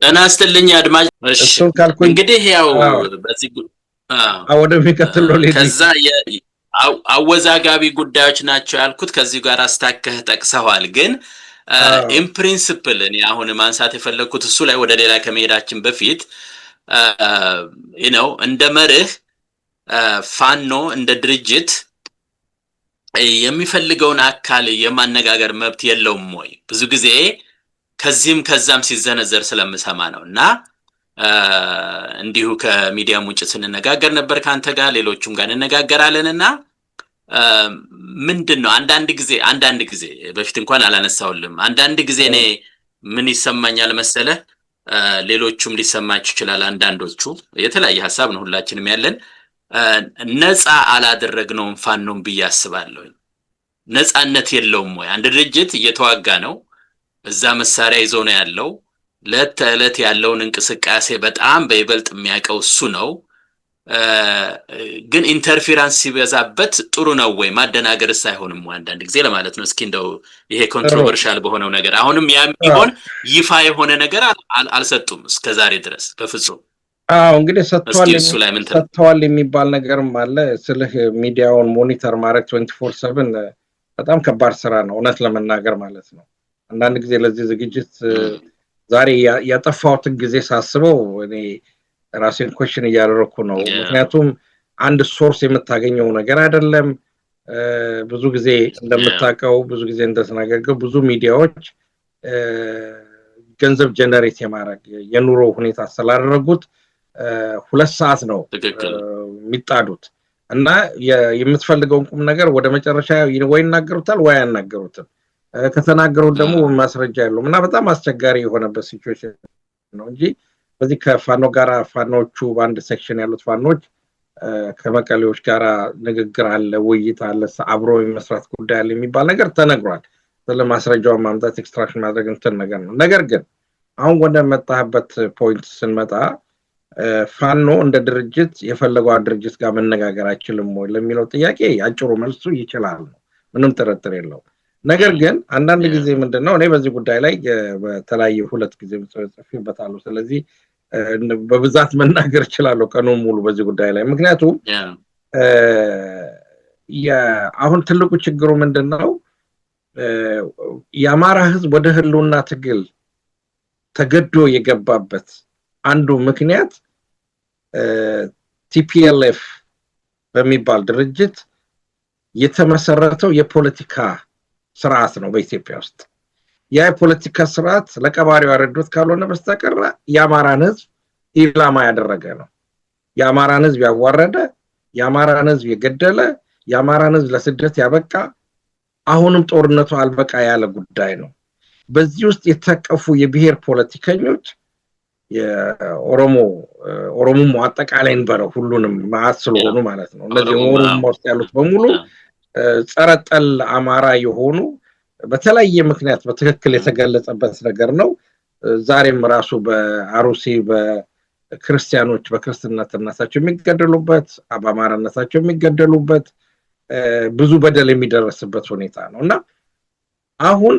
ጤና ይስጥልኝ አድማጭ። እሺ እሱን ካልኩኝ እንግዲህ ያው በዚህ ወደሚቀጥለው ከዛ አወዛጋቢ ጉዳዮች ናቸው ያልኩት ከዚህ ጋር አስታከህ ጠቅሰዋል። ግን ኢን ፕሪንሲፕል እኔ አሁን ማንሳት የፈለኩት እሱ ላይ ወደ ሌላ ከመሄዳችን በፊት እንደ መርህ ፋኖ እንደ ድርጅት የሚፈልገውን አካል የማነጋገር መብት የለውም ወይ? ብዙ ጊዜ ከዚህም ከዛም ሲዘነዘር ስለምሰማ ነውና እንዲሁ ከሚዲያም ውጭ ስንነጋገር ነበር ካንተ ጋር ሌሎችም ጋር እንነጋገራለንና ምንድነው አንዳንድ ጊዜ በፊት እንኳን አላነሳውልም አንዳንድ ጊዜ እኔ ምን ይሰማኛል መሰለ ሌሎቹም ሊሰማችሁ ይችላል አንዳንዶቹ የተለያየ ሐሳብ ነው ሁላችንም ያለን ነፃ አላደረግነውም ፋኖም በያስባለሁ ነፃነት የለውም ወይ አንድ ድርጅት እየተዋጋ ነው እዛ መሳሪያ ይዞ ነው ያለው ለተለት ያለውን እንቅስቃሴ በጣም በይበልጥ የሚያቀው እሱ ነው ግን ኢንተርፌረንስ ሲበዛበት ጥሩ ነው ወይ ማደናገርስ አይሆንም አንዳንድ ጊዜ ለማለት ነው እስኪ እንደው ይሄ ኮንትሮቨርሻል በሆነው ነገር አሁንም ያም ቢሆን ይፋ የሆነ ነገር አልሰጡም እስከዛሬ ድረስ በፍጹም እንግዲህ ሰጥቷል የሚባል ነገርም አለ ስለህ ሚዲያውን ሞኒተር ማድረግ 24/7 በጣም ከባድ ስራ ነው እውነት ለመናገር ማለት ነው አንዳንድ ጊዜ ለዚህ ዝግጅት ዛሬ ያጠፋሁትን ጊዜ ሳስበው እኔ ራሴን ኮሽን እያደረኩ ነው ምክንያቱም አንድ ሶርስ የምታገኘው ነገር አይደለም ብዙ ጊዜ እንደምታቀው ብዙ ጊዜ እንደተናገርከው ብዙ ሚዲያዎች ገንዘብ ጀነሬት የማድረግ የኑሮ ሁኔታ ስላደረጉት 2 ሰዓት ነው የሚጣዱት እና የምትፈልገው ቁም ነገር ወደ መጨረሻ ወይ እናገሩታል ወይ አናገሩትም ከተናገሩት ደግሞ ማስረጃ ያለው እና በጣም አስቸጋሪ የሆነበት ሲቹዌሽን ነው እንጂ በዚህ ከፋኖ ጋራ ፋኖቹ በአንድ ሴክሽን ያሉት ፋኖች ከመቀሌዎች ጋራ ንግግር አለ ውይይት አለ አብሮ የመስራት ጉዳይ አለ የሚባል ነገር ተነግሯል ስለማስረጃውን ማምጣት ኤክስትራክሽን ማድረግ እንትን ነገር ነው ነገር ግን አሁን ወደ መጣህበት ፖይንት ስንመጣ ፋኖ እንደ ድርጅት የፈለገው ድርጅት ጋር መነጋገር አይችልም ወይ ለሚለው ጥያቄ አጭሩ መልሱ ይችላል ምንም ጥርጥር የለውም ነገር ግን አንዳንድ ጊዜ ምንድነው እኔ በዚህ ጉዳይ ላይ በተለያየ 2 ጊዜ ጽፌበታለሁ ስለዚህ በብዛት መናገር ይችላል ቀኑን ሙሉ በዚህ ጉዳይ ላይ ምክንያቱም አሁን ትልቁ ችግሩ ምንድነው የአማራ ህዝብ ወደ ህልውና ትግል ተገዶ የገባበት አንዱ ምክንያት TPLF በሚባል ድርጅት የተመሰረተው የፖለቲካ ስርዓት ነው በኢትዮጵያ ውስጥ ያ የፖለቲካ ስርዓት ለቀባሪው ያረዱት ካልሆነ በስተቀር የአማራን ህዝብ ኢላማ ያደረገ ነው የአማራን ህዝብ ያዋረደ የአማራን ህዝብ የገደለ የአማራን ህዝብ ለስደት ያበቃ አሁንም ጦርነቱ አልበቃ ያለ ጉዳይ ነው በዚህ ውስጥ የተቀፉ የብሔር ፖለቲከኞች የኦሮሞ አጠቃላይ እንበረው ሁሉንም ማስሉ ሆኑ ማለት ነው እነዚህ ኦሮሞ ውስጥ ያሉት በሙሉ ጸረጠል አማራ የሆኑ በተለያየ ምክንያት በትክክል የተገለጸበት ነገር ነው ዛሬም ራሱ በአሩሲ በክርስቲያኖች በክርስትናነታቸው የሚገደሉበት በአማራነታቸው የሚገደሉበት ብዙ በደል የሚደርስበት ሁኔታ ነውና አሁን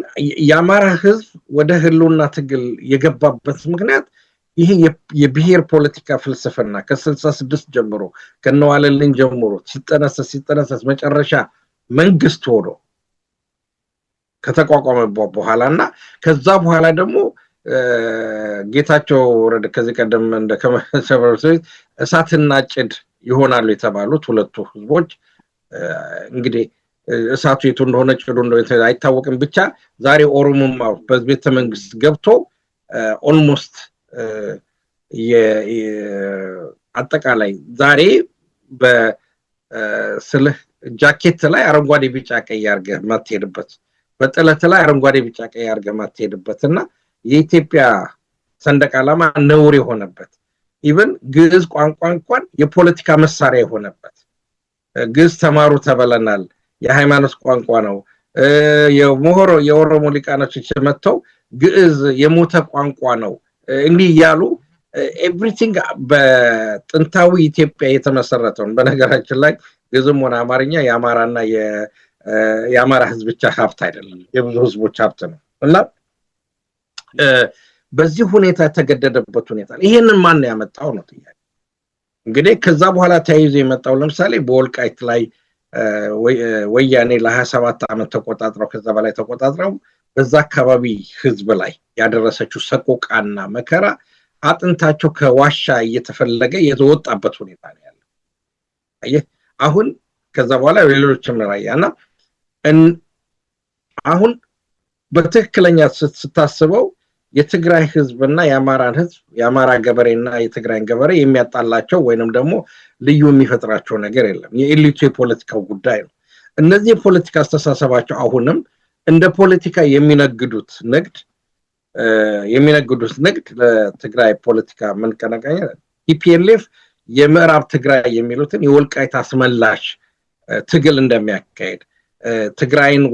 የአማራ ህዝብ ወደ ህልውና ትግል የገባበት ምክንያት ይሄ የብሔር ፖለቲካ ፍልስፍና ከ66 ጀምሮ ከነዋለልን ጀምሮ ሲጠነሰስ መጨረሻ መንግስት ሆኖ ከተቋቋመ በኋላና ከዛ በኋላ ደግሞ ጌታቸው ወረደ ከዚህ ቀደም እንደከመሰበሩት እሳትና ጭድ ይሆናሉ የተባሉት ሁለቱ ህዝቦች እንግዲህ እሳቱ የቱ እንደሆነ ጭዱ እንደሆነ አይታወቅም ብቻ ዛሬ ኦሮሞማው በቤተ መንግስት ገብቶ ኦልሞስት አጠቃላይ ዛሬ በስልህ ጃኬት ላይ አረንጓዴ ቢጫ ቀይ አርገህ ማትሄድበት በጥለት ላይ አረንጓዴ ቢጫ ቀይ አርገህ ማትሄድበትና የኢትዮጵያ ሰንደቅ ዓላማ ነውር የሆነበት ኢቭን ግዕዝ ቋንቋ እንኳን የፖለቲካ መሳሪያ የሆነበት ግዕዝ ተማሩ ተበለናል የሃይማኖት ቋንቋ ነው የኦሮሞ ሊቃኖች መተው ግዕዝ የሞተ ቋንቋ ነው እንዲህ ያሉ ኤቭሪቲንግ በጥንታዊ ኢትዮጵያ የተመሰረተው በነገራችን ላይ ግዕዝም ሆነ አማርኛ የአማራና የአማራ ህዝብ ብቻ ሀብት አይደለም የብዙ ህዝቦች ሀብት ነው እና በዚህ ሁኔታ ተገደደበት ሁኔታ ይሄንን ማን ያመጣው ነው ጥያቄ እንግዲህ ከዛ በኋላ ተያይዞ የመጣው ለምሳሌ በወልቃይት ላይ ወያኔ ለ27 ዓመት ተቆጣጥረው ከዛ በላይ ተቆጣጥረው በዛ አካባቢ ህዝብ ላይ ያደረሰችው ሰቆቃና መከራ አጥንታቸው ከዋሻ እየተፈለገ የተወጣበት ሁኔታ ነው ያለው አሁን ከዛ በኋላ ሌሎችም ራያና አሁን በትክክለኛ ስታስበው የትግራይ ህዝብና የአማራን ህዝብ የአማራ ገበሬና የትግራይን ገበሬ የሚያጣላቸው ወይንም ደግሞ ልዩ የሚፈጥራቸው ነገር የለም የኤሊቱ የፖለቲካው ጉዳይ ነው እነዚህ የፖለቲካ አስተሳሰባቸው አሁንም እንደ ፖለቲካ የሚነግዱት ንግድ ለትግራይ ፖለቲካ ምን ከነቀኛ ቲፒኤልኤፍ የምዕራብ ትግራይ የሚሉትን የወልቃይት አስመላሽ ትግል እንደሚያካሄድ ትግራይን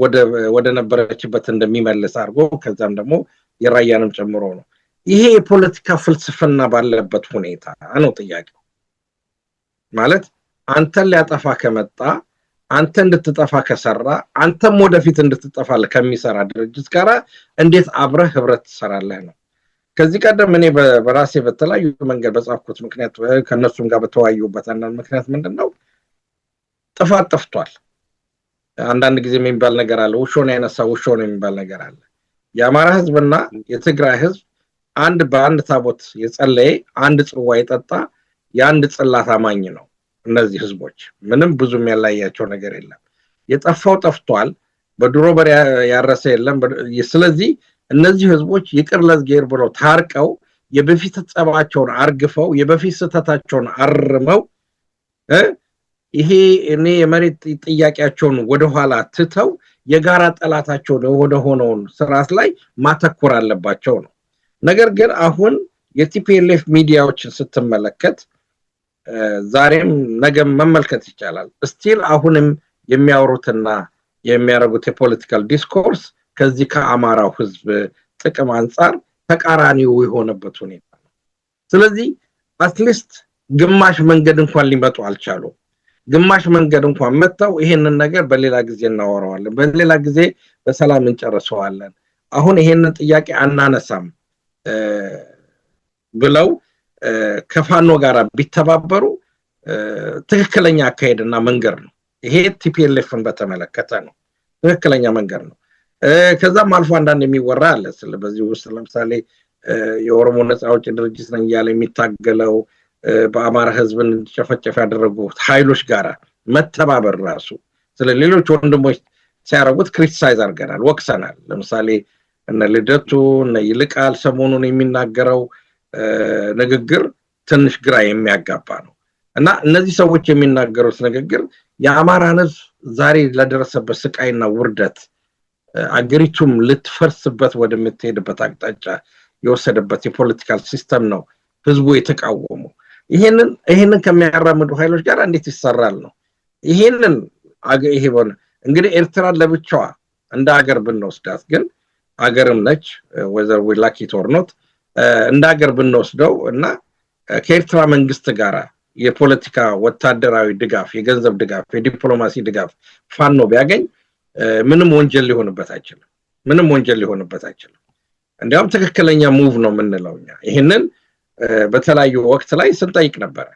ወደ ነበረችበት እንደሚመልስ አድርጎ ከዛም ደግሞ የራያንም ጨምሮ ነው ይሄ የፖለቲካ ፍልስፍና ባለበት ሁኔታ ነው ጥያቄው ማለት አንተን ሊያጠፋ ከመጣ አንተ እንድትጠፋ ከሰራ አንተም ወደፊት እንድትጠፋ ከሚሰራ ድርጅት ጋር እንዴት አብረህ ህብረት ትሰራለህ ነው ከዚህ ቀደም እኔ በራሴ በተለያዩ መንገድ በጻፍኩት ምክንያት ከነሱም ጋር በተዋዩበት አንዳንድ ምክንያት ምንድነው ጥፋት ጠፍቷል አንዳንድ ጊዜ የሚባል ነገር አለ ውሾን ያነሳ ውሾን የሚባል ነገር አለ የአማራ ህዝብና የትግራይ ህዝብ አንድ በአንድ ታቦት የጸለየ አንድ ጽዋ የጠጣ የአንድ ጽላት አማኝ ነው እነዚህ ህዝቦች ምንም ብዙም ያላያቸው ነገር የለም የጠፋው ጠፍቷል በድሮ በር ያረሰ የለም ስለዚህ እነዚህ ህዝቦች ይቅር ለዝጌር ብለው ታርቀው የበፊት ጸባቸውን አርግፈው የበፊት ስተታቸውን አርመው ይሄ እኔ የመሬት ጥያቄያቸውን ወደ ኋላ ትተው የጋራ ጠላታቸው ወደ ሆነውን ስርዓት ላይ ማተኮር አለባቸው ነው ነገር ግን አሁን የቲፒኤልኤፍ ሚዲያዎችን ስትመለከት ዛሬም ነገም መመልከት ይቻላል ስቲል አሁንም የሚያወሩትና የሚያረጉት የፖለቲካል ዲስኮርስ ከዚህ ከአማራው ህዝብ ጥቅም አንፃር ተቃራኒው የሆነበት ሁኔታ ነው ስለዚህ አትሊስት ግማሽ መንገድ እንኳን ሊመጡ አልቻሉም ግማሽ መንገድ እንኳን መጣው ይሄንን ነገር በሌላ ጊዜ እናወራዋለን በሌላ ጊዜ በሰላም እንጨርሰዋለን አሁን ይሄንን ጥያቄ አናነሳም ብለው ከፋኖ ጋር ቢተባበሩ ትክክለኛ አካሄድና መንገድ ነው ይሄ ቲፒኤልኤፍን በተመለከተ ነው ትክክለኛ መንገድ ነው ከዛም አልፎ አንዳንድ የሚወራ አለ ስለዚህ ውስጥ ለምሳሌ የኦሮሞ ነፃ አውጪ ድርጅት ነኝ ያለ የሚታገለው በአማራ ህዝብን ጨፈጨፍ ያደረጉ ኃይሎች ጋር መተባበር ራሱ ስለሌሎች ወንድሞች ሲያረጉት ክሪቲሳይዝ አድርገናል ወቅሰናል ለምሳሌ እነ ልደቱ እነ ይልቃል ሰሞኑን የሚናገረው ንግግር ትንሽ ግራ የሚያጋባ ነው እና እነዚህ ሰዎች የሚናገሩት ንግግር የአማራን ህዝብ ዛሬ ለደረሰበት ስቃይና ውርደት አገሪቱም ልትፈርስበት ወደምትሄድበት አቅጣጫ የወሰደበት የፖለቲካል ሲስተም ነው ህዝቡ የተቃወመው ይሄንን ከሚያራምዱ ኃይሎች ጋር እንዴት ይሰራል ነው ይሄንን ይሄውን እንግዲህ ኤርትራ ለብቻዋ እንደ ሀገር ብንወስዳት ግን ሀገርም ነች whether we like it or not እንደ ሀገር ብንወስደው እና ከኤርትራ መንግስት ጋር የፖለቲካ ወታደራዊ ድጋፍ የገንዘብ ድጋፍ የዲፕሎማሲ ድጋፍ ፋኖ ቢያገኝ ምንም ወንጀል ሊሆንበት አይችልም እንዲያውም ትክክለኛ ሙቭ ነው የምንለውኛ ይሄንን በተለያዩ ወቅት ላይ ስንጠይቅ ነበር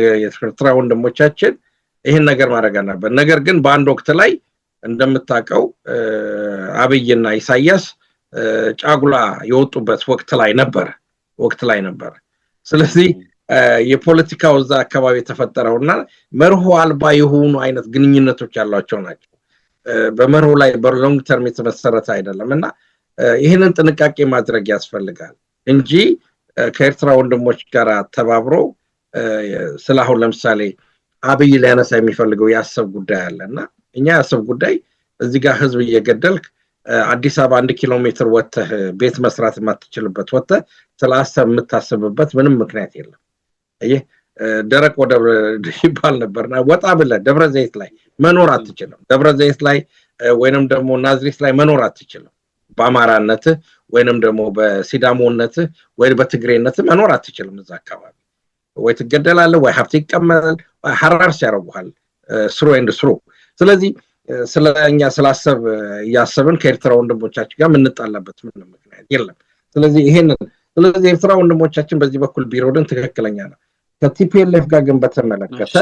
የኤርትራ ወንድሞቻችን ይሄን ነገር ማድረግ ነበር ነገር ግን በአንድ ወቅት ላይ እንደምታቀው አብይና ኢሳያስ ጫጉላ የወጡበት ወቅት ላይ ነበር ስለዚህ የፖለቲካው እዛ አካባቢ ተፈጠረውና መርሆ አልባ የሆኑ አይነት ግንኙነቶች ያሏቸው ናቸው በመርሆ ላይ በሎንግ ተርም የተመሰረተ አይደለምና ይሄንን ጥንቃቄ ማድረግ ያስፈልጋል እንጂ ከኤርትራ ወንድሞች ጋር ተባብሮ ስላሁን ለምሳሌ አብይ ሊያነሳ የሚፈልገው ያሰብ ጉዳይ አለና እኛ ያሰብ ጉዳይ እዚህ ጋር ህዝብ እየገደልክ አዲስ አበባ 1 ኪሎ ሜትር ወጥተህ ቤት መስራት የማትችልበት ወጥተህ ስላሰብ የምታስብበት ምንም ምክንያት የለም አየህ ደረቅ ወደብ ይባል ነበርና ወጣ ብለ ደብረ ዘይት ላይ መኖር አትችልም ደብረ ዘይት ላይ ወይንም ደግሞ ናዝሬት ላይ መኖር አትችልም በአማራነት ወይንም ደግሞ በሲዳሞነት ወይ በትግሬነት መኖር አትችልም እዛ አካባቢ ወይ ትገደላለህ ወይ ሀብት ይቀመጣል ሐራርስ ያረጋል ስሩ ኤንድ ስሩ ስለዚህ ስለኛ ስላሰብ ያሰብን ከኤርትራ ወንድሞቻችን ጋር ምንጣላበት ምንም ምክንያት የለም ስለዚህ ኤርትራ ወንድሞቻችን በዚህ በኩል ቢሮድን ትክክለኛ ነው። ከቲፒኤልኤፍ ጋር ግን በተመለከተ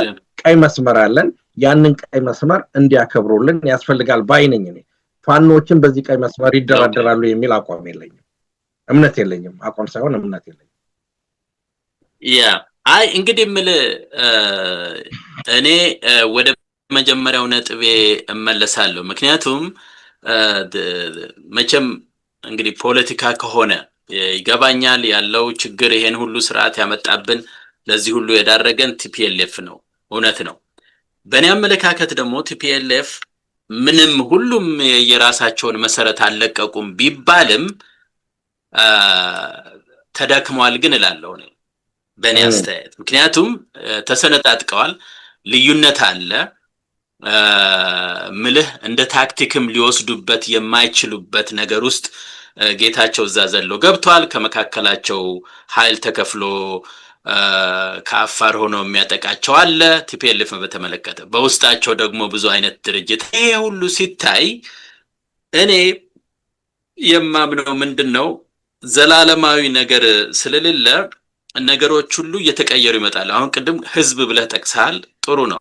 ቀይ መስመር አለን። ያንን ቀይ መስመር እንዲያከብሩልን ያስፈልጋል ባይነኝ እኔ። ፋኖችን በዚህ ቀይ መስመር ይደራደራሉ የሚል አቋም የለኝም፣ እምነት የለኝም። አቋም ሳይሆን እምነት የለኝም። አይ እንግዲህ እኔ ወደ መጀመሪያው ነጥቤ እመለሳለሁ። ምክንያቱም መቼም እንግዲህ ፖለቲካ ከሆነ ይገባኛል ያለው ችግር ይሄን ሁሉ ስርዓት ያመጣብን ለዚህ ሁሉ የዳረገን ቲፒኤልኤፍ ነው፣ እውነት ነው። በእኔ አመለካከት ደግሞ ቲፒኤልኤፍ ምንም ሁሉም የራሳቸውን መሰረት አለቀቁም ቢባልም ተዳክመዋል ግን እላለሁ ነው በእኔ አስተያየት። ምክንያቱም ተሰነጣጥቀዋል፣ ልዩነት አለ። እንደ ታክቲክም ሊወስዱበት የማይችሉበት ነገር ውስጥ ጌታቸው እዛ ዘሎ ገብቷል። ከመካከላቸው ኃይል ተከፍሎ ከአፋር ሆኖ የሚያጠቃቸው አለ። ቲፒኤልኤፍ በተመለከተ በውስጣቸው ደግሞ ብዙ አይነት ድርጅት። ይሄ ሁሉ ሲታይ እኔ የማምነው ምንድነው ዘላለማዊ ነገር ስለሌለ ነገሮች ሁሉ እየተቀየሩ ይመጣሉ። አሁን ቅድም ህዝብ ብለህ ጠቅሰሃል፣ ጥሩ ነው።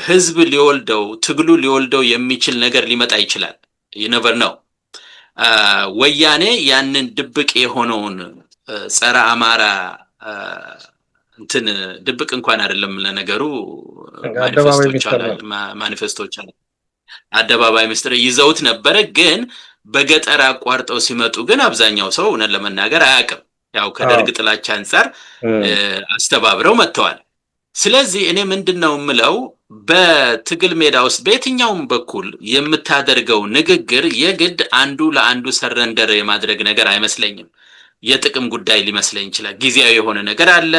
ህዝብ ሊወልደው ትግሉ ሊወልደው የሚችል ነገር ሊመጣ ይችላል። ይነበር ነው ወያኔ ያንን ድብቅ የሆነውን ጸረ አማራ እንትን ድብቅ እንኳን አይደለም ለነገሩ ማኒፌስቶች አለ አደባባይ ምስጢር ይዘውት ነበረ። ግን በገጠር አቋርጠው ሲመጡ ግን አብዛኛው ሰው እውነት ለመናገር አያውቅም። ያው ከደርግ ጥላቻ አንፃር አስተባብረው መጥተዋል። ስለዚህ እኔ ምንድነው የምለው በትግል ሜዳ ውስጥ በየትኛውም በኩል የምታደርገው ንግግር የግድ አንዱ ለአንዱ ሰረንደር የማድረግ ነገር አይመስለኝም። የጥቅም ጉዳይ ሊመስለኝ ይችላል። ጊዜያዊ የሆነ ነገር አለ፣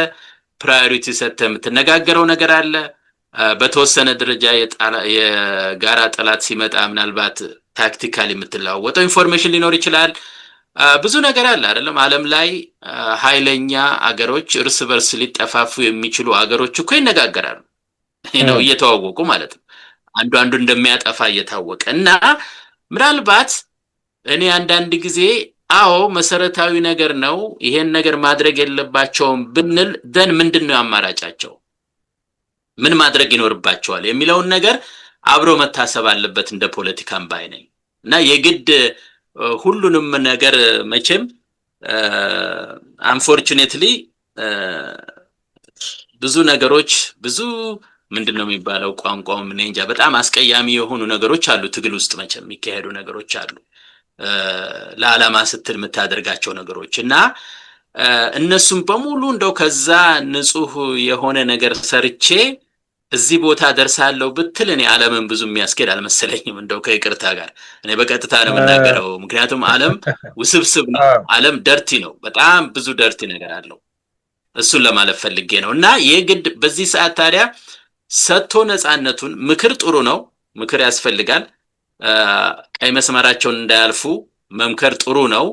ፕራዮሪቲ ሰጥተህ የምትነጋገረው ነገር አለ። በተወሰነ ደረጃ የጋራ ጠላት ሲመጣ ምናልባት ታክቲካሊ የምትለዋወጠው ኢንፎርሜሽን ሊኖር ይችላል። ብዙ ነገር አለ አይደለም? ዓለም ላይ ኃይለኛ አገሮች እርስ በርስ ሊጠፋፉ የሚችሉ አገሮች እኮ ይነጋገራሉ ነው እየተዋወቁ ማለት ነው። አንዱ እንደሚያጠፋ እየታወቀ እና ምናልባት እኔ አንዳንድ ጊዜ አዎ መሰረታዊ ነገር ነው ይሄን ነገር ማድረግ የለባቸውም ብንል ደን ምንድነው አማራጫቸው? ምን ማድረግ ይኖርባቸዋል የሚለውን ነገር አብሮ መታሰብ አለበት እንደ ፖለቲካም ባይ ነኝ። እና የግድ ሁሉንም ነገር መቼም አንፎርቹኔትሊ ብዙ ነገሮች ብዙ ምንድነው የሚባለው ቋንቋው ምን እንጃ በጣም አስቀያሚ የሆኑ ነገሮች አሉ። ትግል ውስጥ መቼም የሚካሄዱ ነገሮች አሉ። ለዓላማ ስትል የምታደርጋቸው ነገሮች እና እነሱም በሙሉ እንደው ከዛ ንጹህ የሆነ ነገር ሰርቼ እዚህ ቦታ ደርሳለሁ ብትል እኔ ዓለምን ብዙ የሚያስኬድ አልመሰለኝም። እንደው ከይቅርታ ጋር እኔ በቀጥታ ነው የምናገረው። ምክንያቱም ዓለም ውስብስብ ነው፣ ዓለም ደርቲ ነው፣ በጣም ብዙ ደርቲ ነገር አለው። እሱን ለማለት ፈልጌ ነው። እና የግድ በዚህ ሰዓት ታዲያ ሰጥቶ ነፃነቱን ምክር ጥሩ ነው፣ ምክር ያስፈልጋል። ቀይ መስመራቸውን እንዳያልፉ መምከር ጥሩ ነው።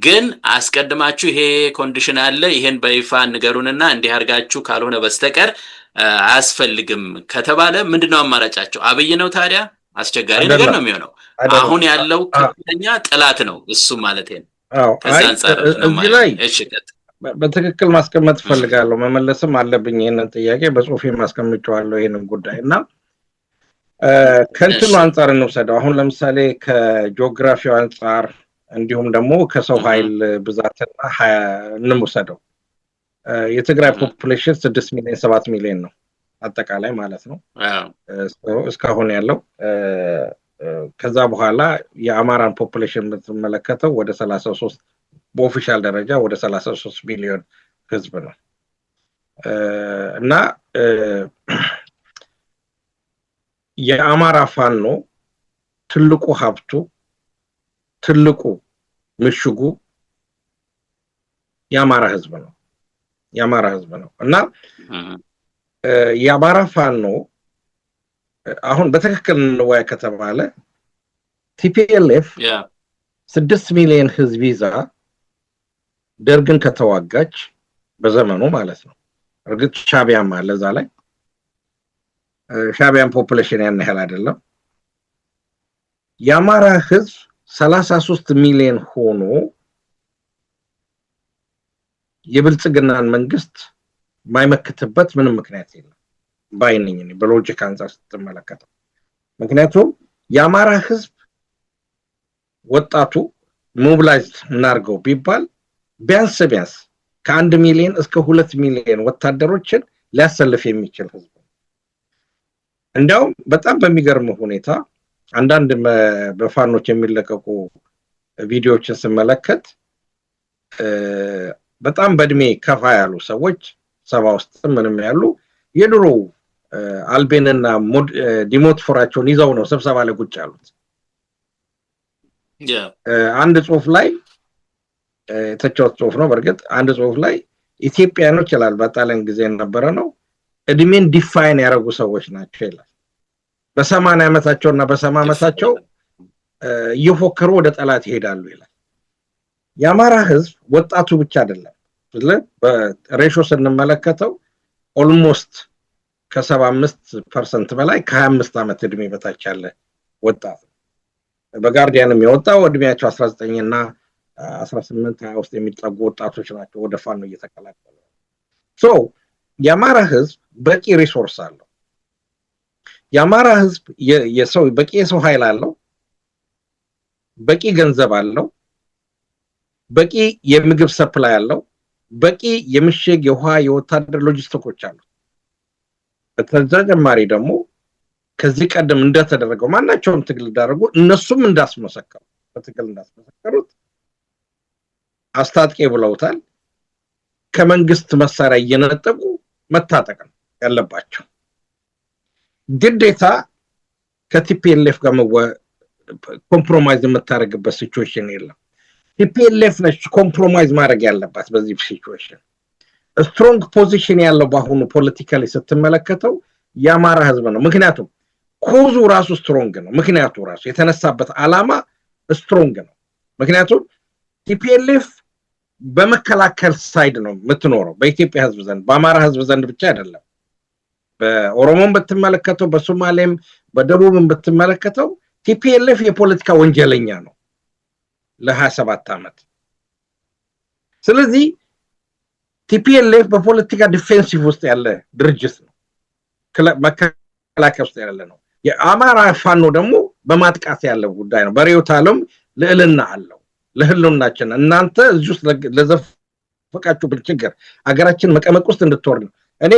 ግን አስቀድማችሁ ይሄ ኮንዲሽን አለ ይሄን በይፋ ንገሩንና እንዲህ አድርጋችሁ ካልሆነ በስተቀር አያስፈልግም ከተባለ ምንድነው አማራጫቸው? አብይ ነው ታዲያ አስቸጋሪ ነገር ነው የሚሆነው። አሁን ያለው ከፍተኛ ጠላት ነው እሱ ማለት ነው። ከዛ አንፃር ነው ላይ በትክክል ማስቀመጥ ፈልጋለሁ። መመለስም አለብኝ ይሄንን ጥያቄ በጽሁፌ ማስቀምጫለሁ ይሄንን ጉዳይና ከንትኑ አንፃር እንውሰደው። አሁን ለምሳሌ ከጂኦግራፊው አንፃር እንዲሁም ደግሞ ከሰው ኃይል ብዛትና እንውሰደው። የትግራይ ፖፑሌሽን 6 ሚሊዮን 7 ሚሊዮን ነው አጠቃላይ ማለት ነው እስካሁን ያለው። ከዛ በኋላ የአማራን ፖፑሌሽን ብትመለከተው ወደ 33 በኦፊሻል ደረጃ ወደ 33 ሚሊዮን ህዝብ ነው እና የአማራ ፋኖ ትልቁ ሀብቱ ትልቁ ምሽጉ የአማራ ህዝብ ነው እና የአማራ ፋኖ አሁን በትክክል እንወያይ ከተባለ ቲፒኤልኤፍ 6 ሚሊዮን ህዝብ ይዛ ደርግን ከተዋጋች በዘመኑ ማለት ነው። እርግጥ ሻቢያም አለ እዛ ላይ። ሻቢያን ፖፑሌሽን ያን ያህል አይደለም። የአማራ ህዝብ 33 ሚሊዮን ሆኖ የብልጽግናን መንግስት ማይመክትበት ምንም ምክንያት የለም ባይነኝ ነው በሎጂክ አንፃር ስትመለከተው። ምክንያቱም የአማራ ህዝብ ወጣቱ ሞቢላይዝድ እናርገው ቢባል ቢያንስ ከ1 ሚሊዮን እስከ 2 ሚሊዮን ወታደሮችን ሊያሰልፍ የሚችል ህዝብ ነው። እንዲያውም በጣም በሚገርም ሁኔታ አንዳንድ በፋኖች የሚለቀቁ ቪዲዮዎችን ስመለከት በጣም በእድሜ ከፋ ያሉ ሰዎች 70 ውስጥ ምንም ያሉ የድሮ አልቤንና ዲሞትፎራቸውን ይዘው ነው ስብሰባ ላይ ቁጭ ያሉት። አንድ ጽሁፍ ላይ የተቻለው ጽሁፍ ነው በርግጥ አንድ ጽሁፍ ላይ ኢትዮጵያኖች ይላል በጣሊያን ጊዜ የነበረ ነው እድሜን ዲፋይን ያደረጉ ሰዎች ናቸው ይላል። በ80 ዓመታቸውና በ70 ዓመታቸው እየፎከሩ ወደ ጠላት ይሄዳሉ ይላል። የአማራ ህዝብ ወጣቱ ብቻ አይደለም በሬሾ ስንመለከተው ኦልሞስት ከ75% በላይ ከ25 ዓመት እድሜ በታች ያለ ወጣት በጋርዲያንም የወጣው እድሜያቸው 19 እና 18 20 ውስጥ የሚጠጉ ወጣቶች ናቸው ወደ ፋኖ እየተቀላቀሉ። የአማራ ህዝብ በቂ ሪሶርስ አለው። የአማራ ህዝብ በቂ የሰው ኃይል አለው፣ በቂ ገንዘብ አለው፣ በቂ የምግብ ሰፕላይ አለው፣ በቂ የምሽግ የውሃ የወታደር ሎጂስቲኮች አሉ። በተጨማሪ ደግሞ ከዚህ ቀደም እንደተደረገው ማናቸውም ትግል እንዳደረጉ እነሱም እንዳስመሰከሩት አስታጥቄ ብለውታል። ከመንግስት መሳሪያ እየነጠቁ መታጠቅ ነው ያለባቸው። ግዴታ ከቲፒኤልኤፍ ጋር ኮምፕሮማይዝ የምታደርግበት ሲቹዌሽን የለም። ቲፒኤልኤፍ ነች ኮምፕሮማይዝ ማድረግ ያለባት በዚህ ሲቹዌሽን። ስትሮንግ ፖዚሽን ያለው በአሁኑ ፖለቲካሊ ስትመለከተው የአማራ ህዝብ ነው። ምክንያቱም ኮዙ ራሱ ስትሮንግ ነው። ምክንያቱ ራሱ የተነሳበት ዓላማ ስትሮንግ ነው። ምክንያቱም ቲፒኤልኤፍ በመከላከል ሳይድ ነው የምትኖረው በኢትዮጵያ ህዝብ ዘንድ በአማራ ህዝብ ዘንድ ብቻ አይደለም። በኦሮሞም በተመለከተው በሶማሌም በደቡብም በተመለከተው ቲፒኤልኤፍ የፖለቲካ ወንጀለኛ ነው ለ27 ዓመት። ስለዚህ ቲፒኤልኤፍ በፖለቲካ ዲፌንሲቭ ውስጥ ያለ ድርጅት ነው፣ መከላከል ውስጥ ያለ ነው። የአማራ ፋኖ ደግሞ በማጥቃት ያለው ጉዳይ ነው። በሪዮት ዓለም ልዕልና አለው ለህልውናችን። እናንተ እዚህ ውስጥ ለዘፈቃችሁ ብልጭግር አገራችን መቀመቅ ውስጥ እንድትወርድ ነው። እኔ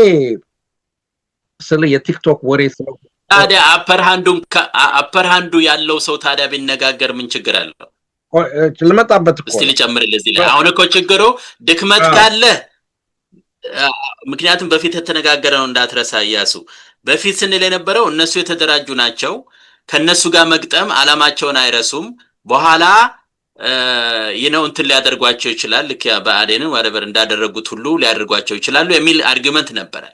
ስለ የቲክቶክ ወሬ ስለው ታዲያ አፐር ሃንዱ ያለው ሰው ታዲያ ቢነጋገር ምን ችግር አለው? ልመጣበት እኮ እስቲ ልጨምርልህ እዚህ ላይ። አሁን እኮ ችግሩ ድክመት ካለ ምክንያቱም በፊት የተነጋገረው እንዳትረሳ ያሱ በፊት ስንል የነበረው እነሱ የተደራጁ ናቸው፣ ከነሱ ጋር መግጠም አላማቸውን አይረሱም፣ በኋላ እንትን ሊያደርጓቸው ይችላል፣ ልክ በአዴንን ወረበር እንዳደረጉት ሁሉ ሊያደርጓቸው ይችላሉ የሚል አርጊመንት ነበረ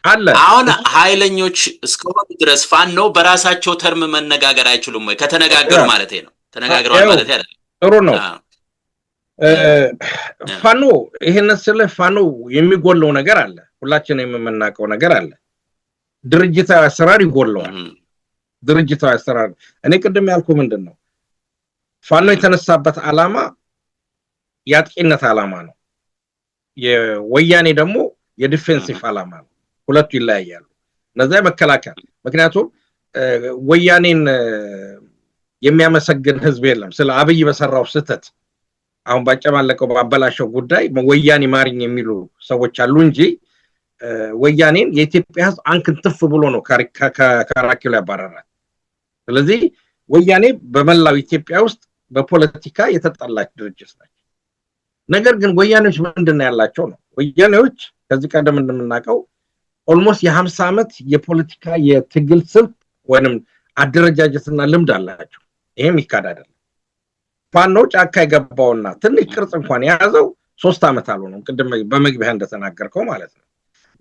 አለ። አሁን ኃይለኞች እስከሆኑ ድረስ ፋኖ በራሳቸው ተርም መነጋገር አይችሉም ወይ? ከተነጋገሩ ማለት ነው። ተነጋግረዋል ማለት አይደለም። ጥሩ ነው። ፋኖ ይሄን ስለ ፋኖ የሚጎለው ነገር አለ፣ ሁላችንም የምናውቀው ነገር አለ። ድርጅታዊ አሰራር ይጎለዋል። ድርጅታዊ አሰራር እኔ ቅድም ያልኩ ምንድነው ፋኖ የተነሳበት ዓላማ የአጥቂነት ዓላማ ነው። የወያኔ ደግሞ የዲፌንሲቭ ዓላማ ነው። ሁለቱ ይለያያሉ። እነዛ መከላከል ምክንያቱም ወያኔን የሚያመሰግን ህዝብ የለም። ስለ አብይ በሰራው ስህተት አሁን ባጨማለቀው ባበላሸው ጉዳይ ወያኔ ማሪኝ የሚሉ ሰዎች አሉ እንጂ ወያኔን የኢትዮጵያ ህዝብ አንክንትፍ ብሎ ነው ከራኪው ያባረራል። ስለዚህ ወያኔ በመላው ኢትዮጵያ ውስጥ በፖለቲካ የተጠላች ድርጅት ነች። ነገር ግን ወያኔዎች ምንድነው ያላቸው ነው? ወያኔዎች ከዚህ ቀደም እንደምናውቀው ኦልሞስት የ50 ዓመት የፖለቲካ የትግል ስልት ወይንም አደረጃጀትና ልምድ አላቸው። ይሄም ይካድ አይደለም። ፋኖ ጫካ የገባውና ትንሽ ቅርጽ እንኳን የያዘው 3 ዓመት አልሆነም፣ ቅድም በመግቢያ እንደተናገርከው ማለት ነው።